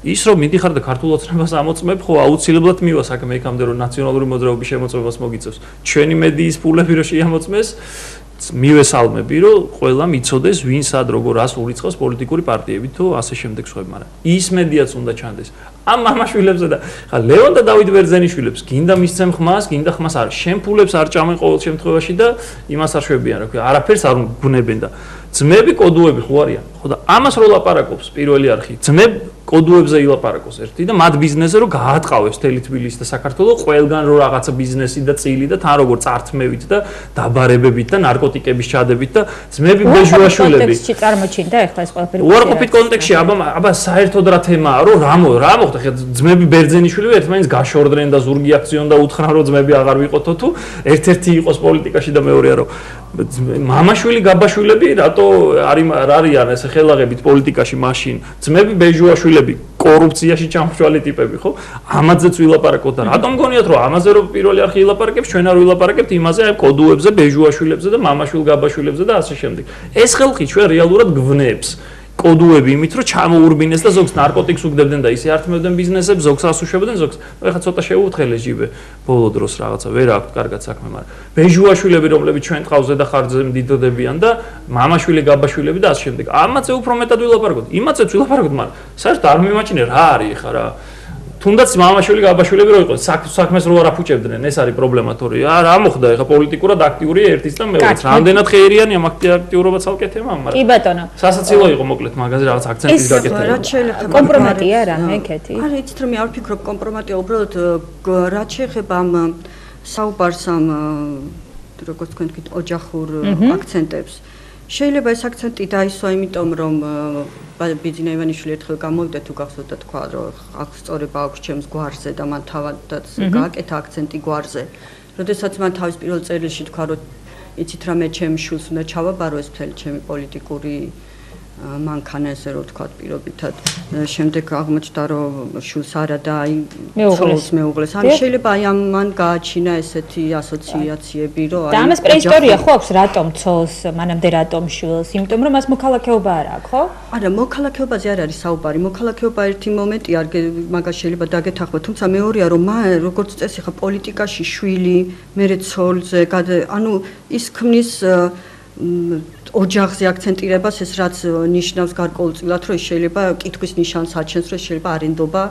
ის რომ მიდიხარ და ქართულ ოცნებას ამოწმებ, ხო აუცილებლად მივა საქმე იქამდე რომ ნაციონალური მოძრაობის შემოწმებას მოგიწევს. ჩვენი მედიის ფულები რომ შეამოწმეს, მივესალმები რომ ყველა მიცოდეს ვინ სად როგორ რას ურიცხავს პოლიტიკური პარტიები თუ ასე შემდეგ სხვა, მაგრამ ის მედიაც უნდა ჩანდეს. ამ მამაშვილებზე და ხა ლევონ და დავით ბერძენიშვილებს გინდა მისცემ ხმას, გინდა ხმას არ შენ ფულებს არ ჭამენ ყოველ შემთხვევაში და იმას არ შვებიან, რა ქვია, არაფერს არ გუნებენ და ძმები კოდუები ხო არიან? ხო და ამას რო ლაპარაკობს პირველი არხი, ძმები კოდუებზე ილაპარაკოს ერთი და მათ ბიზნესზე რომ გაატყავებს თელი თბილისი და საქართველოს ყველგან რო რაღაცა ბიზნესი და წილი და თან როგორ წართმევით და დაბარებებით და ნარკოტიკების ჩადებით და ძმები ბეჟუაშვილები
კონტექსტში წარმოჩინდა ახლა ეს ყველაფერი
უარყოფით კონტექსტში აბა საერთოდ რა თემაა რომ რა მოხდა ხა ძმები ბერძენიშვილები ერთმანეთს გაშორდნენ და ზურგი აქციონ და უთხრან რომ ძმები აღარ ვიყოთო თუ ერთ-ერთი იყოს პოლიტიკაში და მეორეა რომ მამაშვილი გაბაშვილები რატო არიან ეს ხელაღებით პოლიტიკაში მაშინ ძმები ბეჟუაშვილები კორუფციაში ჩამხშვალი ტიპები ხო ამაზეც ვილაპარაკოთ და რატომ გონიათ რომ ამაზე რომ პირველი არხი ილაპარაკებს ჩვენ არ ვილაპარაკებთ იმაზე აი კოდუებზე ბეჟუაშვილებზე და მამაშვილ გაბაშვილებზე და ასე შემდეგ ეს ხალხი ჩვენ რეალურად გვვნებს კოდუები იმით რომ ჩამოურბინეს და ზოგს ნარკოტიკს უგდებდნენ და ისე ართმევდნენ ბიზნესებს ზოგს ასუშვებდნენ ზოგს ეხლა ცოტა შეუთხელეს ჯიბე ბოლო დროს რაღაცა ვერ აქვს კარგად საქმე მაგრამ ბეჟუაშვილები რომლებიც ჩვენ ტყავზე და ხარჯზე მდიდოდებიან და მამაშვილი გაბაშვილები და ასე შემდეგ ამაზე უფრო მეტად ვილაპარაკოთ იმაცეც ვილაპარაკოთ მაგრამ საერთოდ არ მიმაჩნე რა არის ხა რა თუნდაც მამაშვილი გაბაშვილები რო იყოს საქმეს რო არ აფუჭებდნენ ეს არის პრობლემა თორე რა მოხდა ეხა პოლიტიკურად აქტიური ერთის და მეორეც რამდენად ხეირიანი ამ აქტიურობა ცალკე თემა მაგრამ
კი ბატონო
სასაცილო იყო მოკლედ მაგაზე რაღაც აქცენტის გაკეთება
რა შეიძლება
კომპრომატია რა მეკეთი
არა იცით რომ მე არ ვფიქრობ კომპრომატია უბრალოდ რა შეიძლება ამ საუბარს ამ როგორც თქვენ თქვით ოჯახურ აქცენტებს შეიძლება ეს აქცენტი დაისვა იმიტომ რომ ბიძინა ივანიშვილი ერთხელ გამოვიდა თუ გახსოვთ და თქვა რომ აღსწორება აქვს ჩემს გვარზე და მან თავადაც გააკეთა აქცენტი გვარზე. როდესაც მან თავის პირველ წერილში თქვა რომ იცით რა მე ჩემს შვილს უნდა ჩავაბარო ეს მთელი ჩემი პოლიტიკური მანქანა ესე რომ თქვა პირობითად შემდეგ აღმოჩნდა რომ შვილს არა და აი მეუღლეს ან შეიძლება აი ამ მან გააჩინა ესეთი ასოციაციები რომ აი
და ამას პრეისტორია ხო აქვს რატომ ცოლს მანამდე რატომ შვილს იმიტომ რომ მას მოქალაქეობა არ აქვს ხო
არა მოქალაქეობაზე არ არის საუბარი მოქალაქეობა ერთი მომენტია მაგას შეიძლება დაგეთახმოთ თუმცა მეორეა რომ როგორც წესი ხა პოლიტიკაში შვილი მერე ცოლზე ანუ ის ქმნის ოჯახზე აქცენტირებას ეს რაც ნიშნავს გარკვეულწილად რომ შეიძლება კითხვის ნიშანს აჩენს რომ შეიძლება არენდობა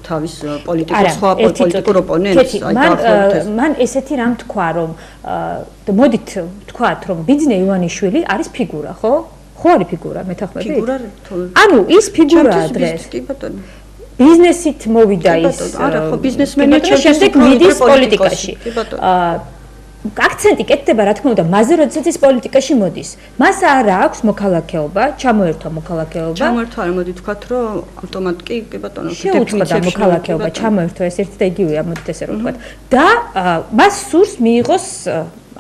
თავის პოლიტიკურ ოპონენტს
მან ესეთი რამ თქვა რომ მოდით თქვათ რომ ბიძინა ივანიშვილი არის ფიგურა ხო არის ფიგურა მეთანხმები
ფიგურა
ანუ ის ფიგურაა დღეს
კი ბატონო
ბიზნესით მოვიდა ის
არა ხო ბიზნესმენია
შემდეგ მიდის პოლიტიკაში კი ბატონო აქცენტი კეთდება რა თქმა უნდა მასზე როდესაც ის პოლიტიკაში მოდის მას არ აქვს მოქალაქეობა ჩამოერთვა მოქალაქეობა
ჩამოერთვა არ მოდი თქვათ რომ ავტომატ კი ბატონო
დეფინიციებში მოქალაქეობა ჩამოერთვა ეს ერთი და იგივეა მოდით ესე რომ ვთქვათ და მას სურს მიიღოს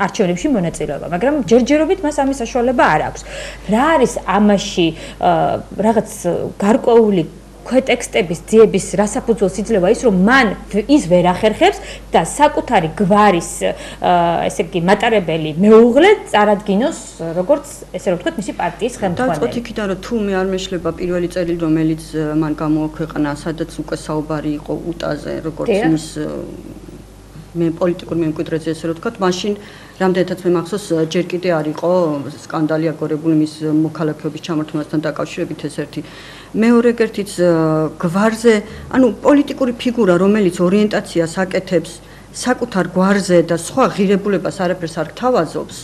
არჩევნებში მონაწილეობა მაგრამ ჯერჯერობით მას ამის საშუალება არ აქვს რა არის ამაში რაღაც გარკვეული ქვეტექსტების ძიების რასაფუძველს იძლევა ის რომ მან ის ვერ ახერხებს და საკუთარი გვარის ესე იგი მატარებელი მეუღლე წარადგინოს როგორც ესე რომ ვთქვათ მისი პარტიის ხელმძღვანელი.
დავწყოთ იქიდან რომ თუ მე არ მეშლება პირველი წერილი რომელიც მან გამოაქვეყნა სადაც უკვე საუბარი იყო უტაზე როგორც ის მე პოლიტიკურ მემკვიდრეზე ესე რომ ვთქვათ მაშინ რამდენადაც მე მახსოვს ჯერ კიდე არ იყო სკანდალი აგორებული მის მოქალაქეობის ჩამორთმასთან დაკავშირებით ეს ერთი მეორე ერთიც გვარზე ანუ პოლიტიკური ფიგურა რომელიც ორიენტაციას აკეთებს საკუთარ გვარზე და სხვა ღირებულებას არაფერს არ გთავაზობს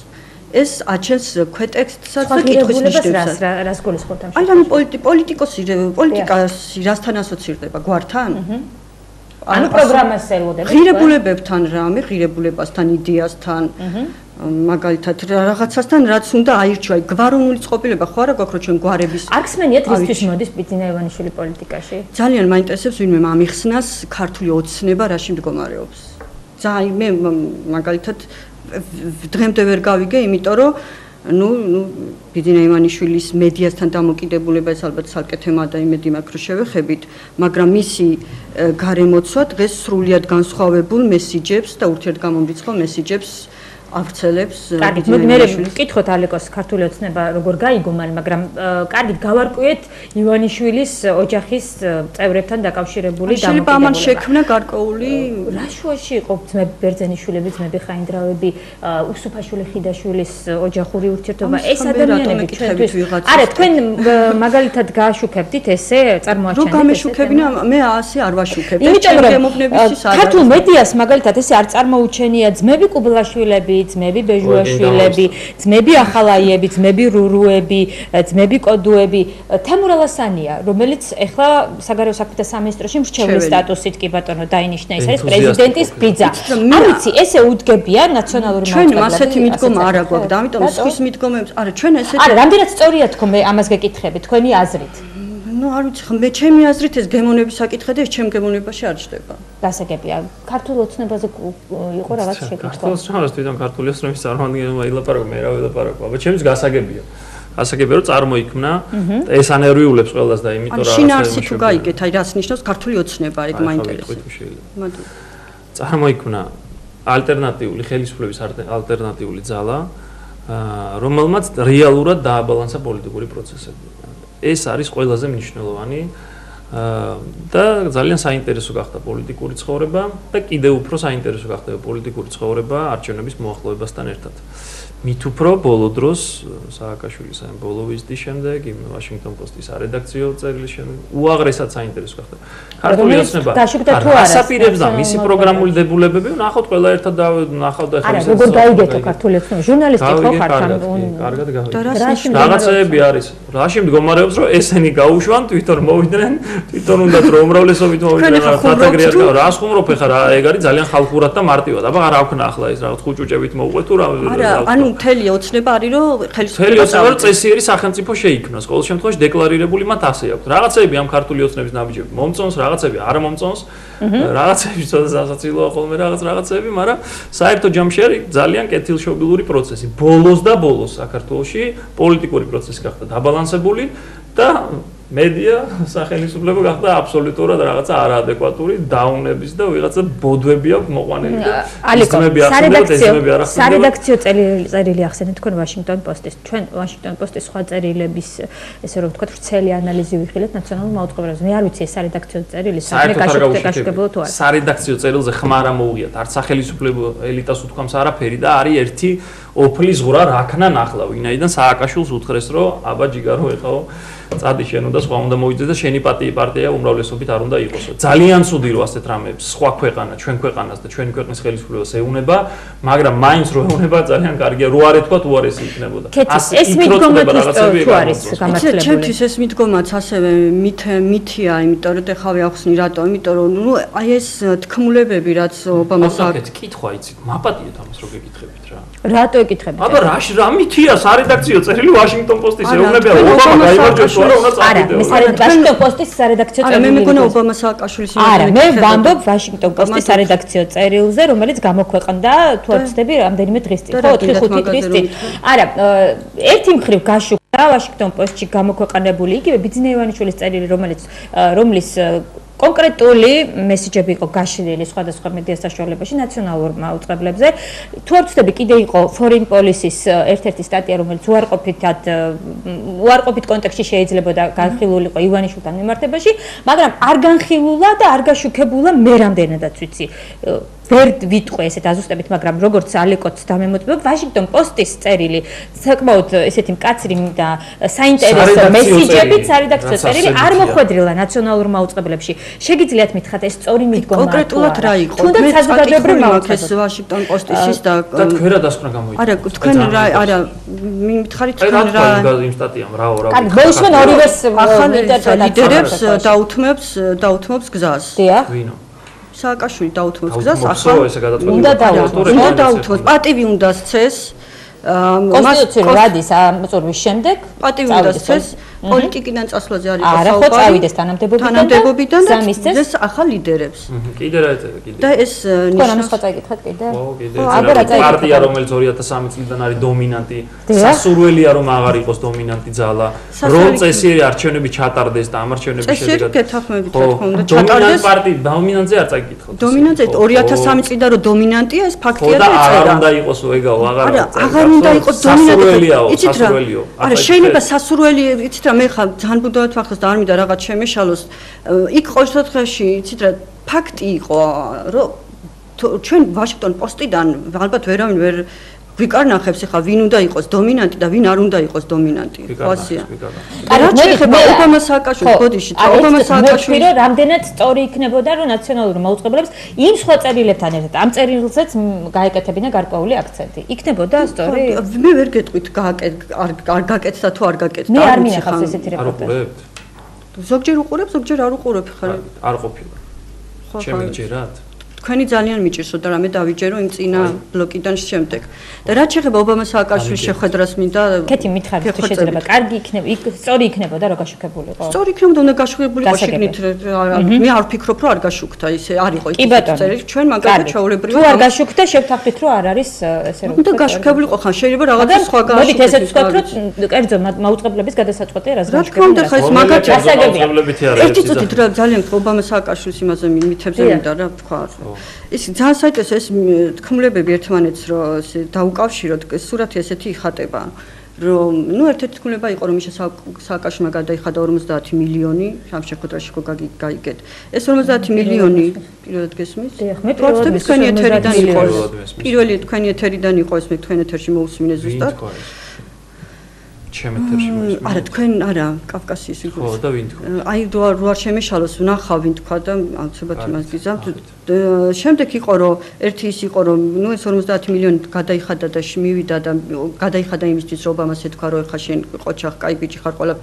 ეს აჩენს ქვეტექსტსაც და კითხვის ნიშნებს.
რას გულისხმობთ ამ
აი, პოლიტიკასი რასთან ასოცირდება გვართან?
ანუ პროგრამას ელოდება.
ღირებულებებთან რამე, ღირებულებასთან, იდეასთან, მაგალითად რაღაცასთან, რაც უნდა აირჩვა, გვაროვნული წყობილება ხო არა გვაქვს, რომ ჩვენ გვარების
არ ხსენიათ რისთვის მოდის ბიძინა ივანიშვილი პოლიტიკაში?
ძალიან მაინტერესებს ვინმე ამიხსნას ქართული ოცნება რაში მდგომარეობს. მე მაგალითად დღემდე ვერ გავიგე, იმიტომ რომ ბიძინა ივანიშვილის მედიასთან დამოკიდებულება ეს ალბათ ცალკე თემაა და იმედი მაქვს რომ შევეხებით, მაგრამ მისი გარემოცვა დღეს სრულიად განსხვავებულ მესიჯებს და ურთიერთგამომრიცხვა მესიჯებს ავრცელებს.
კარგით, მე ვკითხოთ ალეკოს ქართული ოცნება როგორ გაიგო მან, მაგრამ კარგით გავარკვიეთ ივანიშვილის ოჯახის წევრებთან დაკავშირებული დამოკიდებულება.
შეიძლება ამან შექმნა გარკვეული
რა შუაში იყო ძმები ბერძენიშვილები, ძმები ხაინდრავები, უსუფაშვილი ხიდაშვილის ოჯახური ურთიერთობა, ეს ადამიანები ჩვენთვის არა, თქვენ მაგალითად გააშუქებდით ესე წარმოაჩენთ
რომ გამეშუქებინა, მე ასე არ ვაშუქებ.
იმიტომ რომ ქართულ მედიას მაგალითად ესე არ წარმოუჩენია ძმები კუბლაშვილები, ძმები ბეჟუაშვილები, ძმები ახალაიები, ძმები რურუები, ძმები კოდუები, თემურალასანია, რომელიც ეხლა საგარეო საქმეთა სამინისტროში მრჩევლის სტატუსით კი ბატონო დაინიშნა, ეს არის პრეზიდენტის ბიძა. არ ვიცი, ესე უდგებია ნაციონალური
ჩვენ ასეთი მიდგომა არ აქვს, ამიტომ სხვის მიდგომებს, არა, ჩვენ ესეთი
არა, რამდენად სწორია თქო მე ამას გეკითხები, თქვენი აზრით.
არ ვიცი, მე ჩემი აზრით ეს გემონების საკითხი და ეს ჩემ გემონებაში არ ჩდება.
გასაგებია. ქართულ ოცნებაზე იყო რაღაც შეკითხვა.
ქართულ ოცნებას თვითონ ქართული ოცნების წარმომადგენელმა ილაპარაკა, მე რა ვილაპარაკო. აბა ჩემს გასაგებია. გასაგებია რომ წარმოიქმნა ეს ანერვიულებს ყველას და იმიტომ რა
შინაარსი თუ გაიგეთ, აი რას ნიშნავს ქართული ოცნება, ეგ მაინტერესებს.
წარმოიქმნა ალტერნატიული ხელისუფლების ალტერნატიული ძალა, რომელმაც რეალურად დააბალანსა პოლიტიკური პროცესები. ეს არის ყველაზე მნიშვნელოვანი და ძალიან საინტერესო გახდა პოლიტიკური ცხოვრება და კიდევ უფრო საინტერესო გახდა პოლიტიკური ცხოვრება არჩევნების მოახლოებასთან ერთად. მით უფრო ბოლო დროს სააკაშვილის ამ ბოლო ვიზიტის შემდეგ, იმ Washington Post-ის არედაქციო წერილის შემდეგ უაღრესად საინტერესო გახდა. ქართული ოცნება ასაპირებს და მისი პროგრამული დებულებები ნახოთ ყველა ერთად ნახავთ და
ახლა როგორ გაიგეთო ქართული ოცნება ჟურნალისტი ხო ხარ
კარგად გავიგე. რაღაცეები არის. რაში მდგომარეობს რომ ესენი გაუშვან თვითონ მოვიდნენ, თვითონ უნდა რომ უმრავლესობით მოვიდნენ რატაგრიად რას ხუმრობ ხარ ეგ არის ძალიან ხალხურად და მარტივად. აბა რა ვქნა ახლა ეს რაღაც ხუჭუჭებით მოვყვე თუ რა
ანუ მთელი ოცნება არის რომ
ხელისუფლება წესიერი სახელმწიფო შეიქმნას. ყოველ შემთხვევაში დეკლარირებული მათ ასე აქვს. რაღაცეები ამ ქართული ოცნების ნაბიჯები მომწონს, რაღაცეები არ მომწონს. რაღაცეები ცოტა სასაცილოა ხოლმე რაღაცეები, მაგრამ საერთო ჯამში არის ძალიან კეთილშობილური პროცესი. ბოლოს და ბოლოს საქართველოში პოლიტიკური პროცესი გახდა დაბალანსებული და მედია სახელმწიფო გახდა აბსოლუტურად რაღაცა არაადეკვატური დაუნების და ვიღაცა ბოდვები აქვს მოყვანილი და
ალეკო სარედაქციო წერილი ახსენეთ თქვენ Washington Post-ის. ჩვენ Washington Post-ის სხვა წერილების ესე რომ ვთქვათ ვრცელი ანალიზი ვიხილეთ ნაციონალურ მაუწყებლობაზე. მე არ ვიცი ეს სარედაქციო წერილი საერთოდ გაშუქებულა თუ არა.
სარედაქციო წერილზე ხმარა მოუღიათ. არც სახელმწიფო ელიტას უთქვამს არაფერი და არის ერთი ოფლი ზღვრა რაქნა ნახლა ვინაიდან სააკაშვილს უთხრეს რომ აბა ჯიგარო ეხაო წადი შენ უნდა სხვა უნდა მოიძეს და შენი პარტია უმრავლესობით არ უნდა იყოსო. ძალიან ცუდი რომ ასეთ რამებს სხვა ქვეყანა, ჩვენ ქვეყანას და ჩვენი ქვეყნის ხელისუფლებას ეუნება, მაგრამ მაინც რო ეუნება ძალიან კარგია, რო არ ეთქვა უარესი იქნებოდა.
ეს მიდგომაც თუ არის გამართლებული.
ჩემთვის ეს მიდგომაც ასევე მითია, იმიტომ რომ ეხავე ახსნი რატო, იმიტომ რომ აი ეს თქმულებები რაც ობამას
აქვს. კითხვა იცით, მაპატიეთ ამას რო გეკითხებით რა.
რატო ეკითხებით?
აბა რა მითია სარედაქციო წერილი Washington Post-ის ეუბნებია ობამა გაიმარჯვოს რა უნდა წავიდეო.
არა, მე Washington Post-ის სარედაქციო წერილი.
არა, მე მეგონა ობამა სააკაშვილის
არა, მე ვამბობ Washington Post-ის სარედაქციო წერილზე, რომელიც გამოქვეყნდა თუ არ ვცდები რამდენიმე დღის წინ, ხო 4-5 დღის წინ. არა, ერთი მხრივ გაშუქდა Washington Post-ში გამოქვეყნებული იგივე ბიძინა ივანიშვილის წერილი, რომლის კონკრეტული მესიჯები იყო გაშლილი სხვადასხვა მედია საშუალებაში ნაციონალურ მაუწყებლებზე. თუ არ ვცდები, კიდე იყო Foreign Policy-ის ერთ-ერთი სტატია, რომელიც უარყოფით კონტექსტში შეიძლებოდა განხილულიყო ივანიშვილთან მიმართებაში, მაგრამ არ განხილულა და არ გაშუქებულა მე რამდენადაც ვიცი. ვერ ვიტყვე ესეთ აზუსტებით, მაგრამ როგორც ალეკოც დამემოწმება, Washington Post-ის წერილი საკმაოდ ესეთი მკაცრი და საინტერესო მესიჯებით სარედაქციო წერილი არ მოხვედრილა ნაციონალურ მაუწყებლებში. შეგიძლიათ მითხრათ ეს სწორი მიდგომა
კონკრეტულად რა იყო?
თუნდაც საზოგადოებრივ
მაუწყეს Washington Post-ის და
თქვენ რა დასკვნა გამოიწვია?
არა, თქვენ არა, მითხარით თქვენ რა
იმ სტატიამ რა.
კარგი, მოისმენ ორივეს
ლიდერებს დაუთმობს გზას.
დიახ.
ვინო?
სააკაშვილი დაუთმობს გზას,
ახლა ესე გადაწყვეტილება.
უნდა დაუთმოს, პატივი უნდა სცეს.
კონსტიტუციური რადის ამწურვის შემდეგ
პატივი უნდა სცეს პოლიტიკიდან წასვლაზე არის
საუბარი. არა, ხო წავიდეს თანამდებობიდან
და მისცეს ახალ ლიდერებს.
კიდე რა ეწერა კიდე?
და ეს
ნიშნავს ხო წაიკითხეთ კიდე?
ხო, კიდე. პარტია რომელიც 2013 წლიდან არის დომინანტი, სასურველია რომ აღარ იყოს დომინანტი ძალა, რომ წესი არჩევნები ჩატარდეს და ამ არჩევნების შედეგად
გეთახმებით რა თქმა უნდა ჩატარდეს.
პარტია დომინანტზე არ წაიკითხოთ.
დომინანტზე 2003 წლიდან რომ დომინანტია ეს ფაქტია და
ეწერა. არ უნდა იყოს ეგაო,
აღარ უნდა იყოს დომინანტი. იცით რა? არა, შეიძლება სასურველი, იცით რა, მე ხარ ძალიან ბუდავად ვახოს და არ მინდა რაღაც შემეშალოს. იქ ყოველ შემთხვევაში, იცით რა, ფაქტი იყო, რომ ჩვენ Washington Post-იდან ალბათ ვერავინ ვერ გვიკარნახებს ახლა ვინ უნდა იყოს დომინანტი და ვინ არ უნდა იყოს დომინანტი. ხოასია. რა შეიძლება ობამა სააკაშვილი ბოდიში, ობამა სააკაშვილი
რომ რამდენად სწორი იქნებოდა რომ ნაციონალური მოუწყებლებს იმ სხვა წერილებთან ერთად ამ წერილზეც გაეკეთებინა გარკვეული აქცენტი. იქნებოდა სწორი?
მე ვერ გეტყვით არ გაკეთდა თუ არ გაკეთდა.
მე არ მინახავს ესეთი რეპორტაჟი.
ზოგჯერ უყურებ, ზოგჯერ არ უყურებ ხარ.
არ ყოფილა. ჩემი ჯერათ.
თქვენი ძალიან მიჭირსო და რამე დავიჯერო იმ წინა ბლოკიდან შემდეგ. და რაც შეეხება ობამა სააკაშვილის შეხვედრას მინდა
კეთი მითხარით თუ შეიძლება კარგი იქნება, სწორი იქნებოდა რა გაშუქებულიყო.
სწორი იქნებოდა უნდა გაშუქებულიყო შეგნით მე არ ვფიქრობ რომ არ გაშუქდა ისე არ იყო
ის წერილი
ჩვენ მაგალითად ჩაოლებრივი
თუ არ გაშუქდა შევთანხმდით რომ არ არის ესე რომ
უნდა გაშუქებულიყო ხან შეიძლება რაღაცა სხვა
გაშუქდა. მოდით ესეც ვთქვათ რომ კერძო მოუწყებლების გადასაწყვეტია რას
გაშუქდა. რა თქმა უნდა ხა ეს მაგათი
მოუწყებლობითი არის.
ერთი წუთით რა ძალიან ობამა სააკაშვილის იმაზე მითებზე მინდა რა ვთქვა. ის ძალიან საინტერესო ეს თქმულებები ერთმანეთს რომ ესე დაუკავშიროთ სურათი ესეთი იხატება რომ ნუ ერთ-ერთი თქმულება იყო რომ მიშა სააკაშვილმა გადაიხადა 50 მილიონი ამ შეხვედრაში ხო გაიგეთ ეს 50 მილიონი პირველად გესმის?
დიახ, მე
პირველად თქვენი ეთერიდან იყო პირველი თქვენი ეთერიდან იყო ეს მე თქვენ ეთერში მოусმინე ზუსტად შემეთერში მოისმინე. არა, თქვენ არა, კავკასიის იგივე.
ხო, და ვინ თქვა?
აი, რო არ შემეშალოს, ვნახავ ვინ თქვა და აუცილებლად იმას გიზამთ. შემდეგ იყო რომ ერთი ის იყო რომ ნუ ეს 50 მილიონი გადაიხადა და მივიდა და გადაიხადა იმისთვის რომ ობამას ეთქვა რომ ეხა შენ ყოჩახ, კაი ბიჭი ხარ, ყველა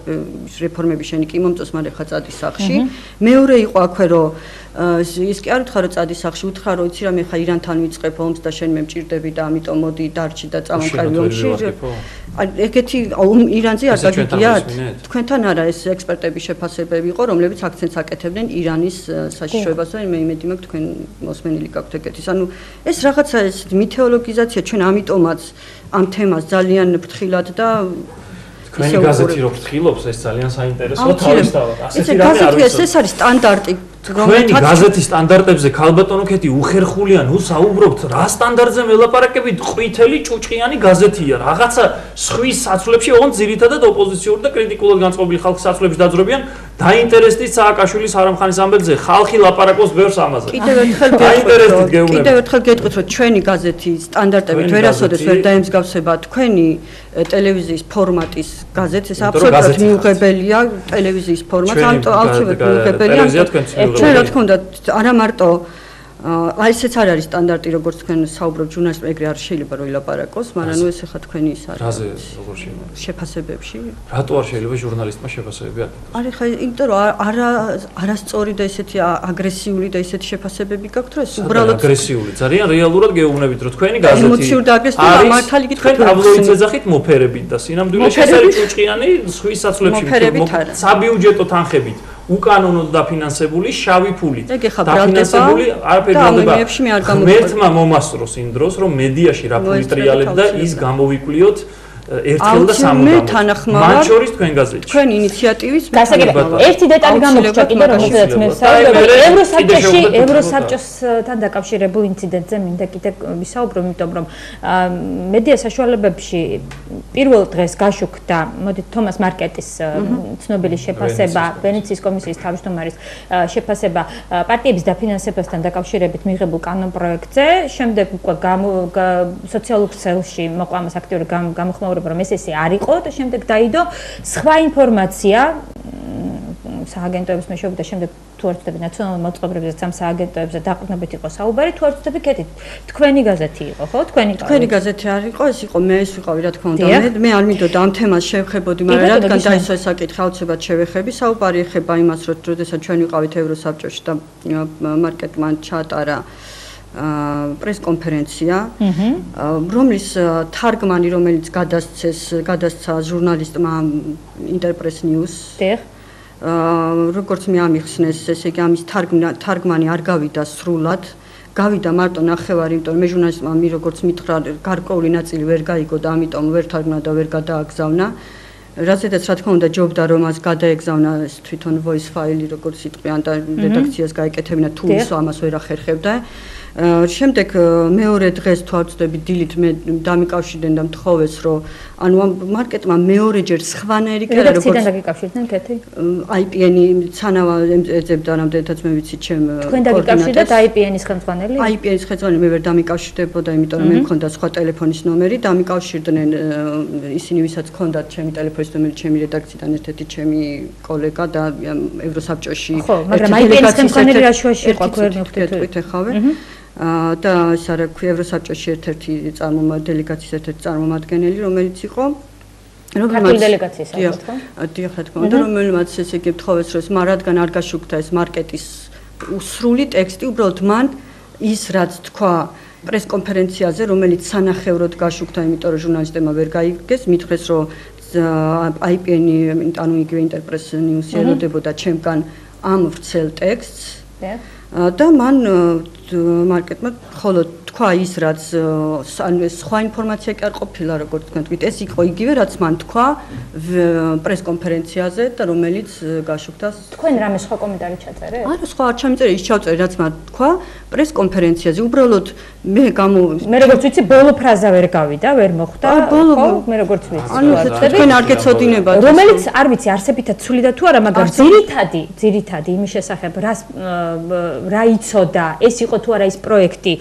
რეფორმები შენი კი მომწონს, მაგრამ ეხა წადის სახში. მეორე იყო აქვე რომ ის კი არ უთხრა რომ წადის სახში, უთხრა რომ იცი რა მე ხა ირანთან ვიწყებ ომს და შენ მე მჭირდები და ამიტომ მოდი დარჩი და წამომყარი ომში. ეგეთი ირანზე არ გაგიგიათ? თქვენთან არა ეს ექსპერტების შეფასებები იყო, რომლებიც აქცენტს აკეთებდნენ ირანის საშიშროებას და მე იმედი მაქვს თქვენ მოსმენილი გაქვთ ეგეთის. ანუ ეს რაღაცა ეს მითეოლოგიზაცია ჩვენ ამიტომაც ამ თემას ძალიან ფრთხილად და
თქვენი გაზეთი რო ფრთხილობს ეს ძალიან საინტერესოა თავისთავად. ასეთი რამე არ
ვიცი. ეს არის სტანდარტი
თქვენი გაზეთის სტანდარტებზე ქალბატონო ქეთი უხერხულია, ნუ საუბრობთ რა სტანდარტზე მელაპარაკებით, ყვითელი ჭუჭყიანი გაზეთია. რაღაცა სხვის საცვლებში, ოღონდ ძირითადად ოპოზიციური და კრიტიკულად განწყობილი ხალხის საცვლებში დაძრობიან. დაინტერესდით სააკაშვილის არამხანის ამბებზე, ხალხი ლაპარაკობს ბევრს ამაზე.
კიდევ ერთხელ გეტყვით, რომ ჩვენი გაზეთის სტანდარტებით ვერასოდეს ვერ დაემსგავსება თქვენი ტელევიზიის ფორმატის გაზეთს, ეს აბსოლუტურად მიუღებელია ტელევიზიის ფორმატს, ამიტომ აუცილებლად მიუღებელია. ჩვენ რა თქმა უნდა არა მარტო აი ესეც არ არის სტანდარტი როგორც თქვენ საუბრობთ ჟურნალისტები ეგრე არ შეიძლება რომ ილაპარაკოს, მაგრამ ნუ ეს ახლა თქვენი ის არის.
რაზე როგორ შეიძლება?
შეფასებებში.
რატო არ შეიძლება ჟურნალისტმა შეფასებები აკეთოს?
არის ხა იმიტომ რომ არასწორი და ესეთი აგრესიული და ესეთი შეფასებები გაქვთ რომ ეს უბრალოდ
აგრესიული ძალიან რეალურად გეუბნებით რომ თქვენი გაზეთი
ემოციური და აგრესიული მართალი გითხრათ
ტაბლოიდს ეძახით მოფერებით და სინამდვილეში ეს არის ჭუჭყიანი სხვის საცვლებში საბიუჯეტო თანხებით. უკანონოდ დაფინანსებული შავი ფულით. დაფინანსებული არაფერი ბრალდება. ღმერთმა მომასწროს იმ დროს, რომ მედიაში რა ფული ტრიალებდა და ის გამოვიკვლიოთ ერთხელ და სამუდამოდ. მათ შორის თქვენ გაზეთში.
თქვენ ინიციატივის
ერთი დეტალი გამოგვჭა კიდე რომელსაც მე საუბრობ ევროსაბჭოსთან დაკავშირებულ ინციდენტზე მინდა კიდე ვისაუბრო, იმიტომ რომ მედია საშუალებებში პირველ დღეს გაშუქდა, მოდით თომას მარკეტის ცნობილი შეფასება, ვენეციის კომისიის თავმჯდომარის შეფასება პარტიების დაფინანსებასთან დაკავშირებით მიღებულ კანონპროექტზე, შემდეგ უკვე სოციალურ ქსელში მოყვა ამას აქტიური გამოხმაურება რომ ეს არ იყო და შემდეგ დაიდო სხვა ინფორმაცია სააგენტოების მეშვეობით და შემდეგ თუ არ ვწდები ნაციონალურ მოწყობილობებზე სამ სააგენტოებზე დაყრდნობით იყო საუბარი, თუ არ ვწდები კეთით. თქვენი გაზეთი იყო, ხო? თქვენი
გაზეთი არ იყო, ეს იყო მე, ეს ვიყავი, რა თქმა უნდა. მე არ მინდოდა ამ თემას შევხებოდი, მაგრამ რადგან დაისვა საკითხი, აუცილებლად შევეხები. საუბარი ეხება იმას, რომ როდესაც ჩვენ ვიყავით ევროსაბჭოში და მარკეტმა ჩაატარა პრესკონფერენცია, რომლის თარგმანი, რომელიც გადასცა ჟურნალისტმა Interpress News. როგორც მე ამიხსნეს, ესე იგი ამის თარგმანი არ გავიდა სრულად, გავიდა მარტო ნახევარი, იმიტომ რომ მე ჟურნალისტმა როგორც მითხრა, გარკვეული ნაწილი ვერ გაიგო და ამიტომ ვერ თარგმნა და ვერ გადააგზავნა. რადგან რა თქმა უნდა ჯობდა რომ მას გადაეგზავნა ეს თვითონ voice file-ი როგორც იტყვიან და რედაქციას გაეკეთებინა თუ ისო ამას ვერ ახერხებდა. შემდეგ მეორე დღეს თუ არ ვწდები დილით მე დამიკავშირდნენ და მთხოვეს რომ ანუ ამ მარკეტმა მეორეჯერ სხვანაირი კი არა როგორც
რედაქციიდან დაგიკავშირდნენ კეთი?
IPN-ი ცანავა ეძებდა რამდენადაც მე ვიცი ჩემ
თქვენ დაგიკავშირდეთ IPN-ის ხელმძღვანელი?
IPN-ის ხელმძღვანელი მე ვერ დამიკავშირდებოდა, იმიტომ რომ მე მქონდა სხვა ტელეფონის ნომერი, დამიკავშირდნენ ისინი ვისაც ჰქონდათ ჩემი ტელეფონის ნომერი, ჩემი რედაქციიდან ერთ-ერთი ჩემი კოლეგა და ევროსაბჭოში
ხო, მაგრამ IPN-ის ხელმძღვანელი რა შუაში იყო, ვერ მივხვდით
ეხავე. და ეს არა ქვია ევროსაბჭოში ერთ-ერთი დელეგაციის ერთ-ერთი წარმომადგენელი, რომელიც იყო
ქართული დელეგაციის ალბათ ხო?
დიახ, რა თქმა უნდა, რომელმაც ესე იგი თხოვეს, რომ ეს რადგან არ გაშუქდა ეს მარკეტის უსრული ტექსტი, უბრალოდ მან ის რაც თქვა პრესკონფერენციაზე, რომელიც სანახევროდ გაშუქდა, იმიტომ რომ ჟურნალისტებმა ვერ გაიგეს, მითხრეს, რომ IPN-ი, ანუ იგივე Interpress News-ი ელოდებოდა ჩემგან ამ ვრცელ ტექსტს. და მან მარკეტმა ხოლო თქვა ის რაც ანუ ეს სხვა ინფორმაცია კი არ ყოფილა როგორც თქვით ეს იყო იგივე რაც მან თქვა პრესკონფერენციაზე და რომელიც გაშუქდა
თქვენ რამე სხვა კომენტარი ჩაწერეთ?
არა სხვა არ ჩამიწერე ის ჩავწერე რაც მან თქვა პრესკონფერენციაზე უბრალოდ მე
როგორც ვიცი ბოლო ფრაზა ვერ გავიდა ვერ მოხვდა ხო მე როგორც ვიცი
ანუ თქვენ არ გეცოდინებათ
რომელიც არ ვიცი არსებითად ცვლი და თუ არა მაგრამ ძირითადი იმის შესახებ რა იცოდა ეს იყო თუ არა ის პროექტი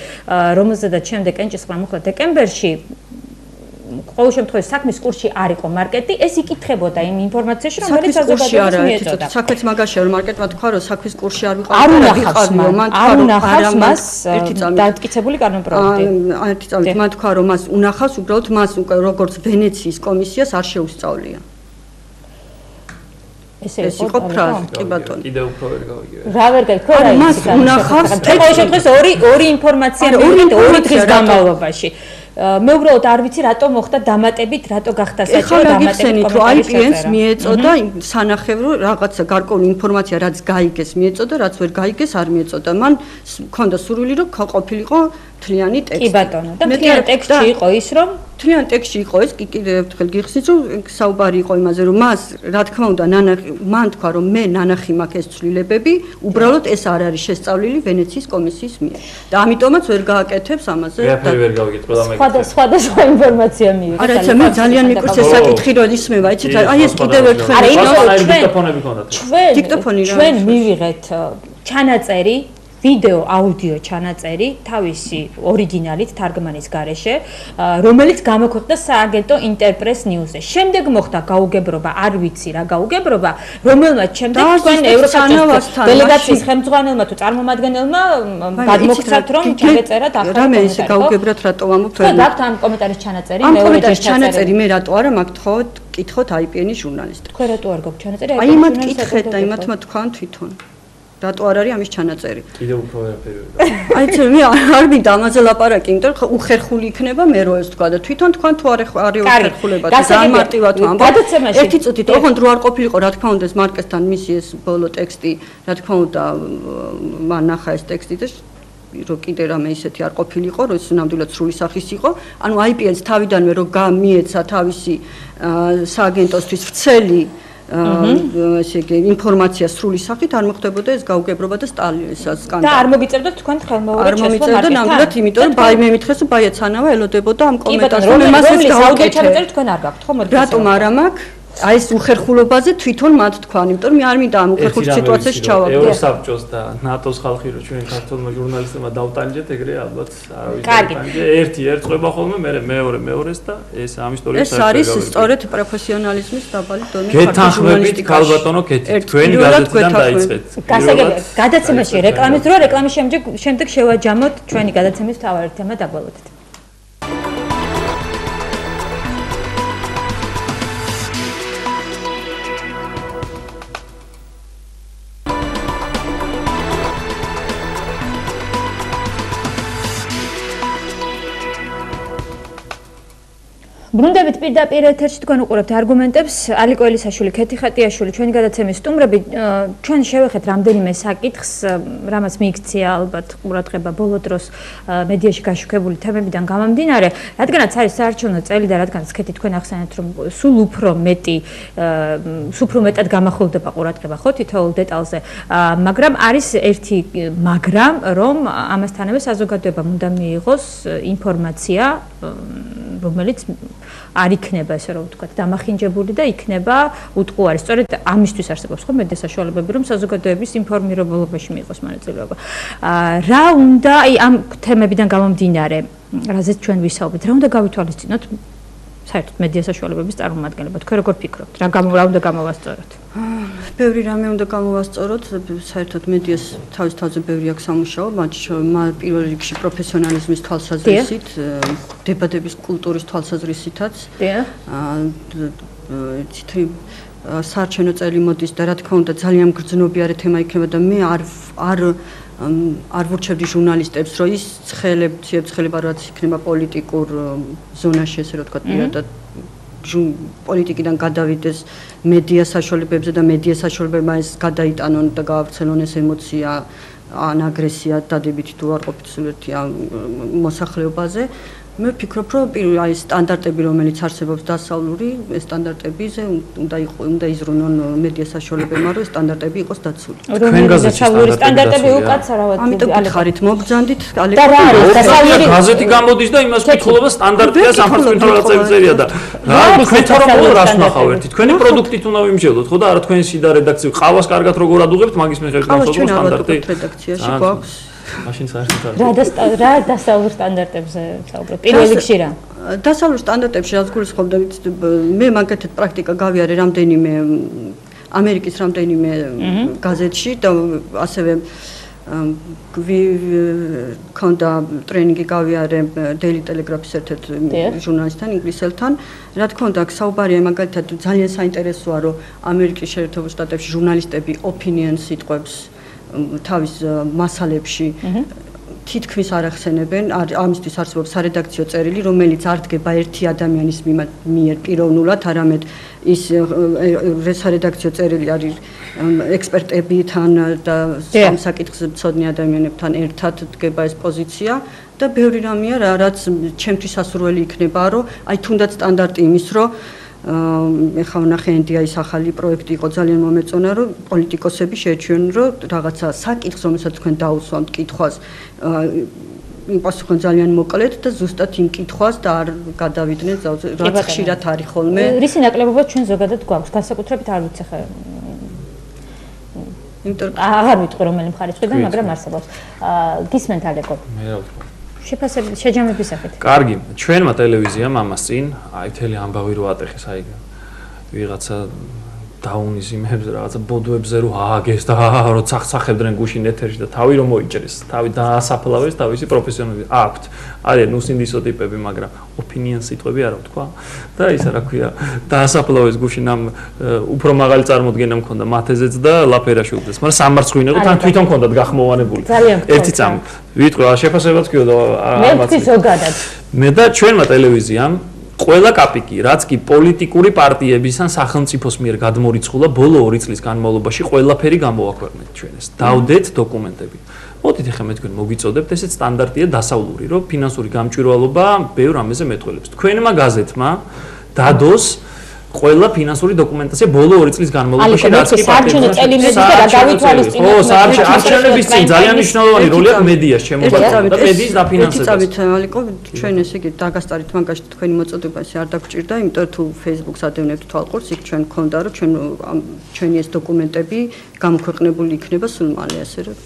რომელზედაც შემდეგ ენჭისყრა მოხდა დეკემბერში ყოველ შემთხვევაში საქმის კურსში არ იყო მარკეტი ეს იკითხებოდა იმ ინფორმაციაში რომელიც საზოგადოებას მიეწოდა
საქმეც მაგაშია რომ მარკეტმა თქვა რომ საქმის კურსში არ
ვიყავ არ უნახავს მას დამტკიცებული კანონპროექტი
ერთი წამით მან თქვა რომ მას უნახავს უბრალოდ მას უკვე როგორც ვენეციის კომისიას არ შეუსწავლია ეს იყო ფრაზა კი ბატონო
კიდევ უფრო ვერ გავიგე
რა ვერ გაიგე რა
მას უნახავს
ყოველ შემთხვევაში ორი ინფორმაცია მივიღეთ ორი დღის განმავლობაში მე უბრალოდ არ ვიცი რატო მოხდა დამატებით რატო გახდა საჭირო დამატებით კომენტარი
IPN-ს მიეწოდა სანახევრო რაღაცა გარკვეული ინფორმაცია რაც გაიგეს მიეწოდა რაც ვერ გაიგეს არ მიეწოდა მან მქონდა სურვილი რომ ყოფილიყო მთლიანი ტექსტი
კი ბატონო და მთლიანი ტექსტი იყო ის რომ
მთლიანი ტექსტი იყო ეს კიდევ ერთხელ გიხსნით რომ საუბარი იყო იმაზე რომ მას რა თქმა უნდა მან თქვა რომ მე ნანახი მაქვს ეს ცვლილებები უბრალოდ ეს არ არის შესწავლილი ვენეციის კომისიის მიერ და ამიტომაც ვერ გააკეთებს ამაზე
და ვერ გავიგეთ ყველა
სხვადასხვა ინფორმაცია მივიღეთ
არა იცი მე ძალიან მიყურს ეს საკითხი რომ ისმევა იცით აი ეს კიდევ ერთხელ
დიქტოფონები ქონდათ
ჩვენ მივიღეთ ჩანაწერი ვიდეო აუდიო ჩანაწერი თავისი ორიგინალით თარგმანის გარეშე რომელიც გამოქვეყნდა სააგენტო Interpress News-ზე. შემდეგ მოხდა გაუგებრობა, არ ვიცი რა გაუგებრობა, რომელმაც შემდეგ თქვენ ევროსაბჭოს დელეგაციის ხელმძღვანელმა თუ წარმომადგენელმა გადმოგცათ რომ ჩაგეწერათ ახალი
რამე ისე გაუგებრათ რატო ამოქვთ
თქვენ გაქვთ ამ კომენტარის ჩანაწერი
მეორე ჩანაწერი მე რატო არა მაგ კითხოთ IPN-ის ჟურნალისტი
თქვენ რატო არ გაქვთ ჩანაწერი
აი მათ კითხეთ და იმათმა თქვან თვითონ რატო არ არის ამის ჩანაწერი?
კიდევ უფრო ვერაფერი.
აი ცე მე არ მინდა ამაზე ლაპარაკი, იმიტომ რომ უხერხული იქნება მე რო ეს თქვა და თვითონ თქვენ თუ არ უხერხულებათ და გამარტივად ამბობთ. ერთი წუთით ოღონდ რო არ ყოფილიყო, რა თქმა უნდა ეს მარკესთან მისი ეს ბოლო ტექსტი, რა თქმა უნდა მან ნახა ეს ტექსტი და რო კიდე რამე ისეთი არ ყოფილიყო, რომ ეს ნამდვილად სრული სახის იყო. ანუ IPN-ს თავიდანვე რო გამიეცა თავისი სააგენტოსთვის ვრცელი ესე იგი ინფორმაცია სრული სახით არ მოხდებოდა ეს გაუგებრობა და სკანდალი.
და არ მოგიწერდა თქვენ ხელმეორედ
შესვლა მარკეტთან. არ მომიწერდა ნამდვილად იმიტომ რომ მე მითხრეს რომ ბაიაცანავა ელოდებოდა ამ კომენტარს რომ მე მას ეს გავაკეთე.
ჩანაწერი თქვენ არ გაქვთ ხო?
რატომ არა მაქვს? აი ეს უხერხულობაზე თვითონ მათ თქვან, იმიტომ რომ მე არ მინდა ამ უხერხულ სიტუაციაში ჩავაგდო.
ევროსაბჭოს და ნატოს ხალხი რო ჩვენ ქართულმა ჟურნალისტებმა დავტანჯეთ, ეგრე ალბათ არავის დავტანჯე. ერთი ერწყება ხოლმე, მეორეს და ეს ამ ისტორიის
ეს არის სწორედ პროფესიონალიზმის დაბალი დონე
ქართულ ჟურნალისტიკაში. ქალბატონო კეთი, თქვენი გაზეთიდან დაიწყეთ.
გადაცემაში რეკლამის დრო, რეკლამის შემდეგ შევაჯამოთ ჩვენი გადაცემის მთავარი თემა დაგვალოდეთ. ბრუნდებით პირდაპირ ეთერში თქვენ უყურებთ არგუმენტებს ალიკო ელისაშვილი, ქეთი ხატიაშვილი, ჩვენი გადაცემის სტუმრები. ჩვენ შევეხეთ რამდენიმე საკითხს, რამაც მიიქცია ალბათ ყურადღება ბოლო დროს მედიაში გაშუქებული თემებიდან გამომდინარე, რადგანაც არის საარჩევნო წელი და რადგანაც ქეთი თქვენ ახსენეთ, რომ სულ უფრო მეტად გამახვილდება ყურადღება ხო თითოეულ დეტალზე, მაგრამ არის ერთი მაგრამ, რომ ამასთანავე საზოგადოებამ უნდა მიიღოს ინფორმაცია, რომელიც არ იქნება ესე რომ ვთქვათ დამახინჯებული და იქნება უტყუარი. სწორედ ამისთვის არსებობს ხო მედია საშუალებები, რომ საზოგადოების ინფორმირებულობაში მიიღოს მონაწილეობა. რა უნდა აი ამ თემებიდან გამომდინარე, რაზეც ჩვენ ვისაუბრეთ, რა უნდა გავითვალისწინოთ საერთოდ მედია საშუალებების წარმომადგენლებად. თქვენ როგორ ფიქრობთ, რა უნდა გამოვასწოროთ?
ბევრი რამე უნდა გამოვასწოროთ, საერთოდ მედიას თავის თავზე ბევრი აქვს სამუშაო, მათ პირველ რიგში პროფესიონალიზმის თვალსაზრისით, დებატების კულტურის თვალსაზრისითაც. საარჩევნო წელი მოდის და რა თქმა უნდა ძალიან გრძნობიარე თემა იქნება და მე არ ვურჩევდი ჟურნალისტებს, რომ ის ციებ-ცხელება რაც იქნება პოლიტიკურ ზონაში, ესე რომ ვთქვათ, პირადად პოლიტიკიდან გადავიდეს მედია საშუალებებზე და მედია საშუალებებმა ეს გადაიტანონ და გაავრცელონ ეს ემოცია ან აგრესია დადებითი თუ არყოფითი სულეთი მოსახლეობაზე. მე ვფიქრობ, რომ აი სტანდარტები, რომელიც არსებობს დასავლური, ეს სტანდარტებზე უნდა იზრუნონ მედია საშუალებებმა, რომ სტანდარტები იყოს დაცული.
თქვენ დასავლური სტანდარტები უკაცრავად.
ამიტომ გითხარით, მოგბრძანდით,
დასავლური გაზეთი გამოდის და იმას ვკითხულობა სტანდარტია სამართლებრივი ნაწერია და რა თქვენთან რომ რას ნახავ ერთი თქვენი პროდუქტით უნდა ვიმსჯელოთ, ხო და არა თქვენი სიდა რედაქცია. ყავას კარგად როგორ ადუღებთ, მაგის მიხედვით განსხვავებული სტანდარტი.
რედაქციაში გვაქვს
მაშინ საერთოდ
რა დასავლურ სტანდარტებზე საუბრობ? პირველ რიგში რა?
დასავლურ სტანდარტებში რაც გულისხმობდა, მე მაგათად პრაქტიკა გავიარე რამდენიმე ამერიკის რამდენიმე გაზეთში და ასევე ქონდა ტრენინგი გავიარე Daily Telegraph-ის ერთ-ერთ ჟურნალისტთან, ინგლისელთან. რა თქმა უნდა, საუბარია მაგათად ძალიან საინტერესოა, რომ ამერიკის შეერთებულ შტატებში ჟურნალისტები opinion-ს იტყვებს თავის მასალებში თითქმის არ ახსენებენ, ამისთვის არსებობს სარედაქციო წერილი, რომელიც არ დგება ერთი ადამიანის მიერ პიროვნულად, არამედ ის სარედაქციო წერილი არის ექსპერტებთან და ამ საკითხზე მცოდნე ადამიანებთან ერთად დგება ეს პოზიცია და ბევრი რამეა, რაც ჩემთვის სასურველი იქნება, რომ აი თუნდაც სტანდარტი იმის, რომ ეხლა ვნახე NDI-ის ახალი პროექტი იყო ძალიან მომეწონა, რომ პოლიტიკოსები შეეჩვენენ, რომ რაღაცა საკითხს, რომელსაც თქვენ დაუსვამთ კითხვას, იმპასუხონ ძალიან მოკლედ და ზუსტად იმ კითხვას და არ გადავიდნენ ძალზე, რაც ხშირად არის ხოლმე.
რისი ნაკლებობა ჩვენ ზოგადად გვაქვს, განსაკუთრებით არ ვიცი ხა. იმიტომ აღარ ვიტყვი რომელი მხარისკიდან, მაგრამ არსებობს. გისმენთ ალეკო.
მე რა ვთქვა.
შეჯამების სახით.
კარგი, ჩვენმა ტელევიზიამ ამას წინ აი მთელი ამბავი რო ატეხეს აი ვიღაცა დაუნის იმებზე რაღაცა ბოდოებზე რო ააგეს და რო ცახცახებდნენ გუშინ ეთერში და თავი რომ მოიჭრეს, თავი დაასაფლავეს თავისი პროფესიონალიზმით. აქვთ. არიან უსინდისო ტიპები, მაგრამ opinion სიტყვები არა ვთქვა. და ისა რა ქვია, დაასაფლავეს გუშინ ამ უფრო მაღალი წარმოდგენა მქონდა მათეზეც და ლაფერაშვილდეს, მაგრამ სამარცხვინე იყო, თან თვითონ მქონდათ გახმოვანებული. ერთი წამი. ვიტყვი, შეფასებაც კი და
ამაც. მე ზოგადად.
მე და ჩვენმა ტელევიზიამ ყველა კაპიკი, რაც კი პოლიტიკური პარტიების ან სახელმწიფოს მიერ გადმორიცხულა ბოლო 2 წლის განმავლობაში ყველაფერი გამოვაქვეყნეთ ჩვენს. დავდეთ დოკუმენტები. მოდით ახლა მე თქვენ მოგიწოდებთ, ესეც სტანდარტია დასავლური, რომ ფინანსური გამჭვირვალობა ბევრ ამაზე მეტყველებს. თქვენმა გაზეთმა დადოს ყველა ფინანსური დოკუმენტაცია ბოლო 2 წლის განმავლობაში რაც კი
საარჩევნო წელი მედია და გავითვალისწინოთ.
ხო, საარჩევნების წინ ძალიან მნიშვნელოვანი როლი აქვს მედიაში შემოგვიყვება და მედიის დაფინანსება.
წავით ალიკო, ჩვენ ესე იგი დაგასტარით მაგაში თქვენი მოწოდება ესე არ დაგჭირდა, იმიტომ თუ Facebook-ს ადევნებთ თვალყურს, იქ ჩვენ გქონდა რომ ჩვენი ეს დოკუმენტები გამოქვეყნებული იქნება სულ მალე ასე რომ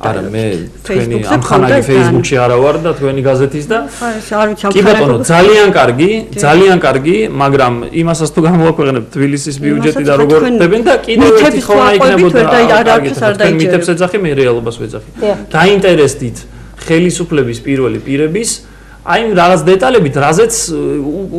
არა მე თქვენი ამხანაგი Facebook-ში არა ვარ და თქვენი გაზეთის და კი ბატონო ძალიან კარგი მაგრამ იმასაც თუ გამოვაქვეყნებთ თბილისის ბიუჯეტი და როგორ ხდებენ და კიდევ ერთი ხონა იქნებოდა თქვენ მითებს ეძახი მე რეალობას ვეძახი დაინტერესდით ხელისუფლების პირველი პირების აი რაღაც დეტალებით რაზეც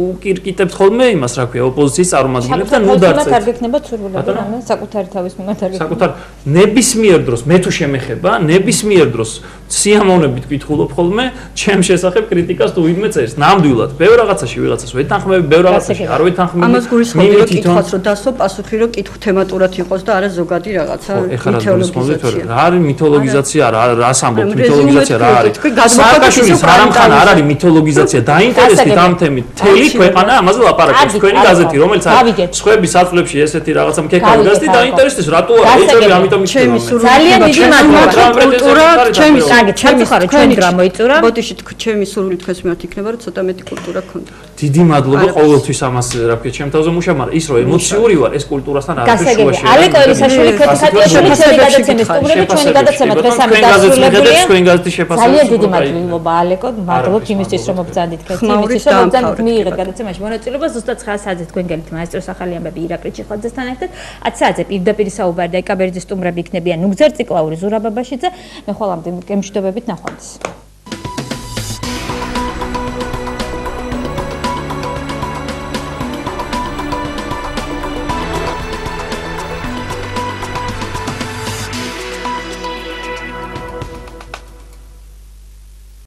უკირკიტებთ ხოლმე იმას რა ქვია ოპოზიციის წარმომადგენლებს და ნუ დარწეთ
არ გექნება ცურვილები რამე საკუთარი თავის მიმართ არ გექნება
საკუთარ ნებისმიერ დროს მე თუ შემეხება ნებისმიერ დროს სიამოვნებით გითხულობ ხოლმე ჩემ შესახებ კრიტიკას თუ ვინმე წერს ნამდვილად ბევრ რაღაცაში ვიღაცას ვეთანხმები ბევრ რაღაცაში არ ვეთანხმები
ამას გულისხმობდი რომ კითხვას რომ დასვა პასუხი რომ კითხვა თემატურად იყოს და არა ზოგადი რაღაცა მითოლოგიზაცია
რა არის მითოლოგიზაცია რას ამბობთ მითოლოგიზაცია რა არის სააკაშვილის არამხან არ არის მითოლოგიზაცია დაინტერესდით ამ თემით მთელი ქვეყანა ამაზე ლაპარაკობს თქვენი გაზეთი რომელიც არის სხვების საწლებში ესეთი რაღაცა მქეკავი გაზეთი დაინტერესდეს რატო არ ეწევი ამიტომ
ჩემი
ძალიან დიდი მადლობა
კულტურა ჩემი
ჩემი ხარ ჩვენი რამ მოიწურა
ბოდიში ჩემი სურვილი თქვენს მიმართ იქნება რომ ცოტა მეტი კულტურა გქონდა
დიდი მადლობა ყოველთვის ამას რა ვქეთ ჩემ თავზე მუშა მაგრამ ის რომ ემოციური ვარ ეს კულტურასთან არ არის შუაში
ალეკო ელისაშვილი ქეთქატიაშვილი ჩვენი გადაცემის სტუმრები ჩვენი გადაცემა დღეს ამით დასრულებულია
თქვენი გაზეთი შეფასება
ძალიან დიდი მადლობა ალეკო მადლობთ იმისთვის რომ მოგზავნით ქეთ იმისთვის რომ მოგზავნით მიიღეთ გადაცემაში მონაწილეობა ზუსტად 9 საათზე თქვენ გელით მაესტროს ახალი ამბები ირაკლი ჩიხაძესთან ერთად 10 საათზე პირდაპირ საუბარი და ეკაბერიძის სტუმრები იქნებიან ნუგზარ ციკლაური ზურაბ ბაბაშიძე მე ხოლმე გემშვიდობებით ნახვამდის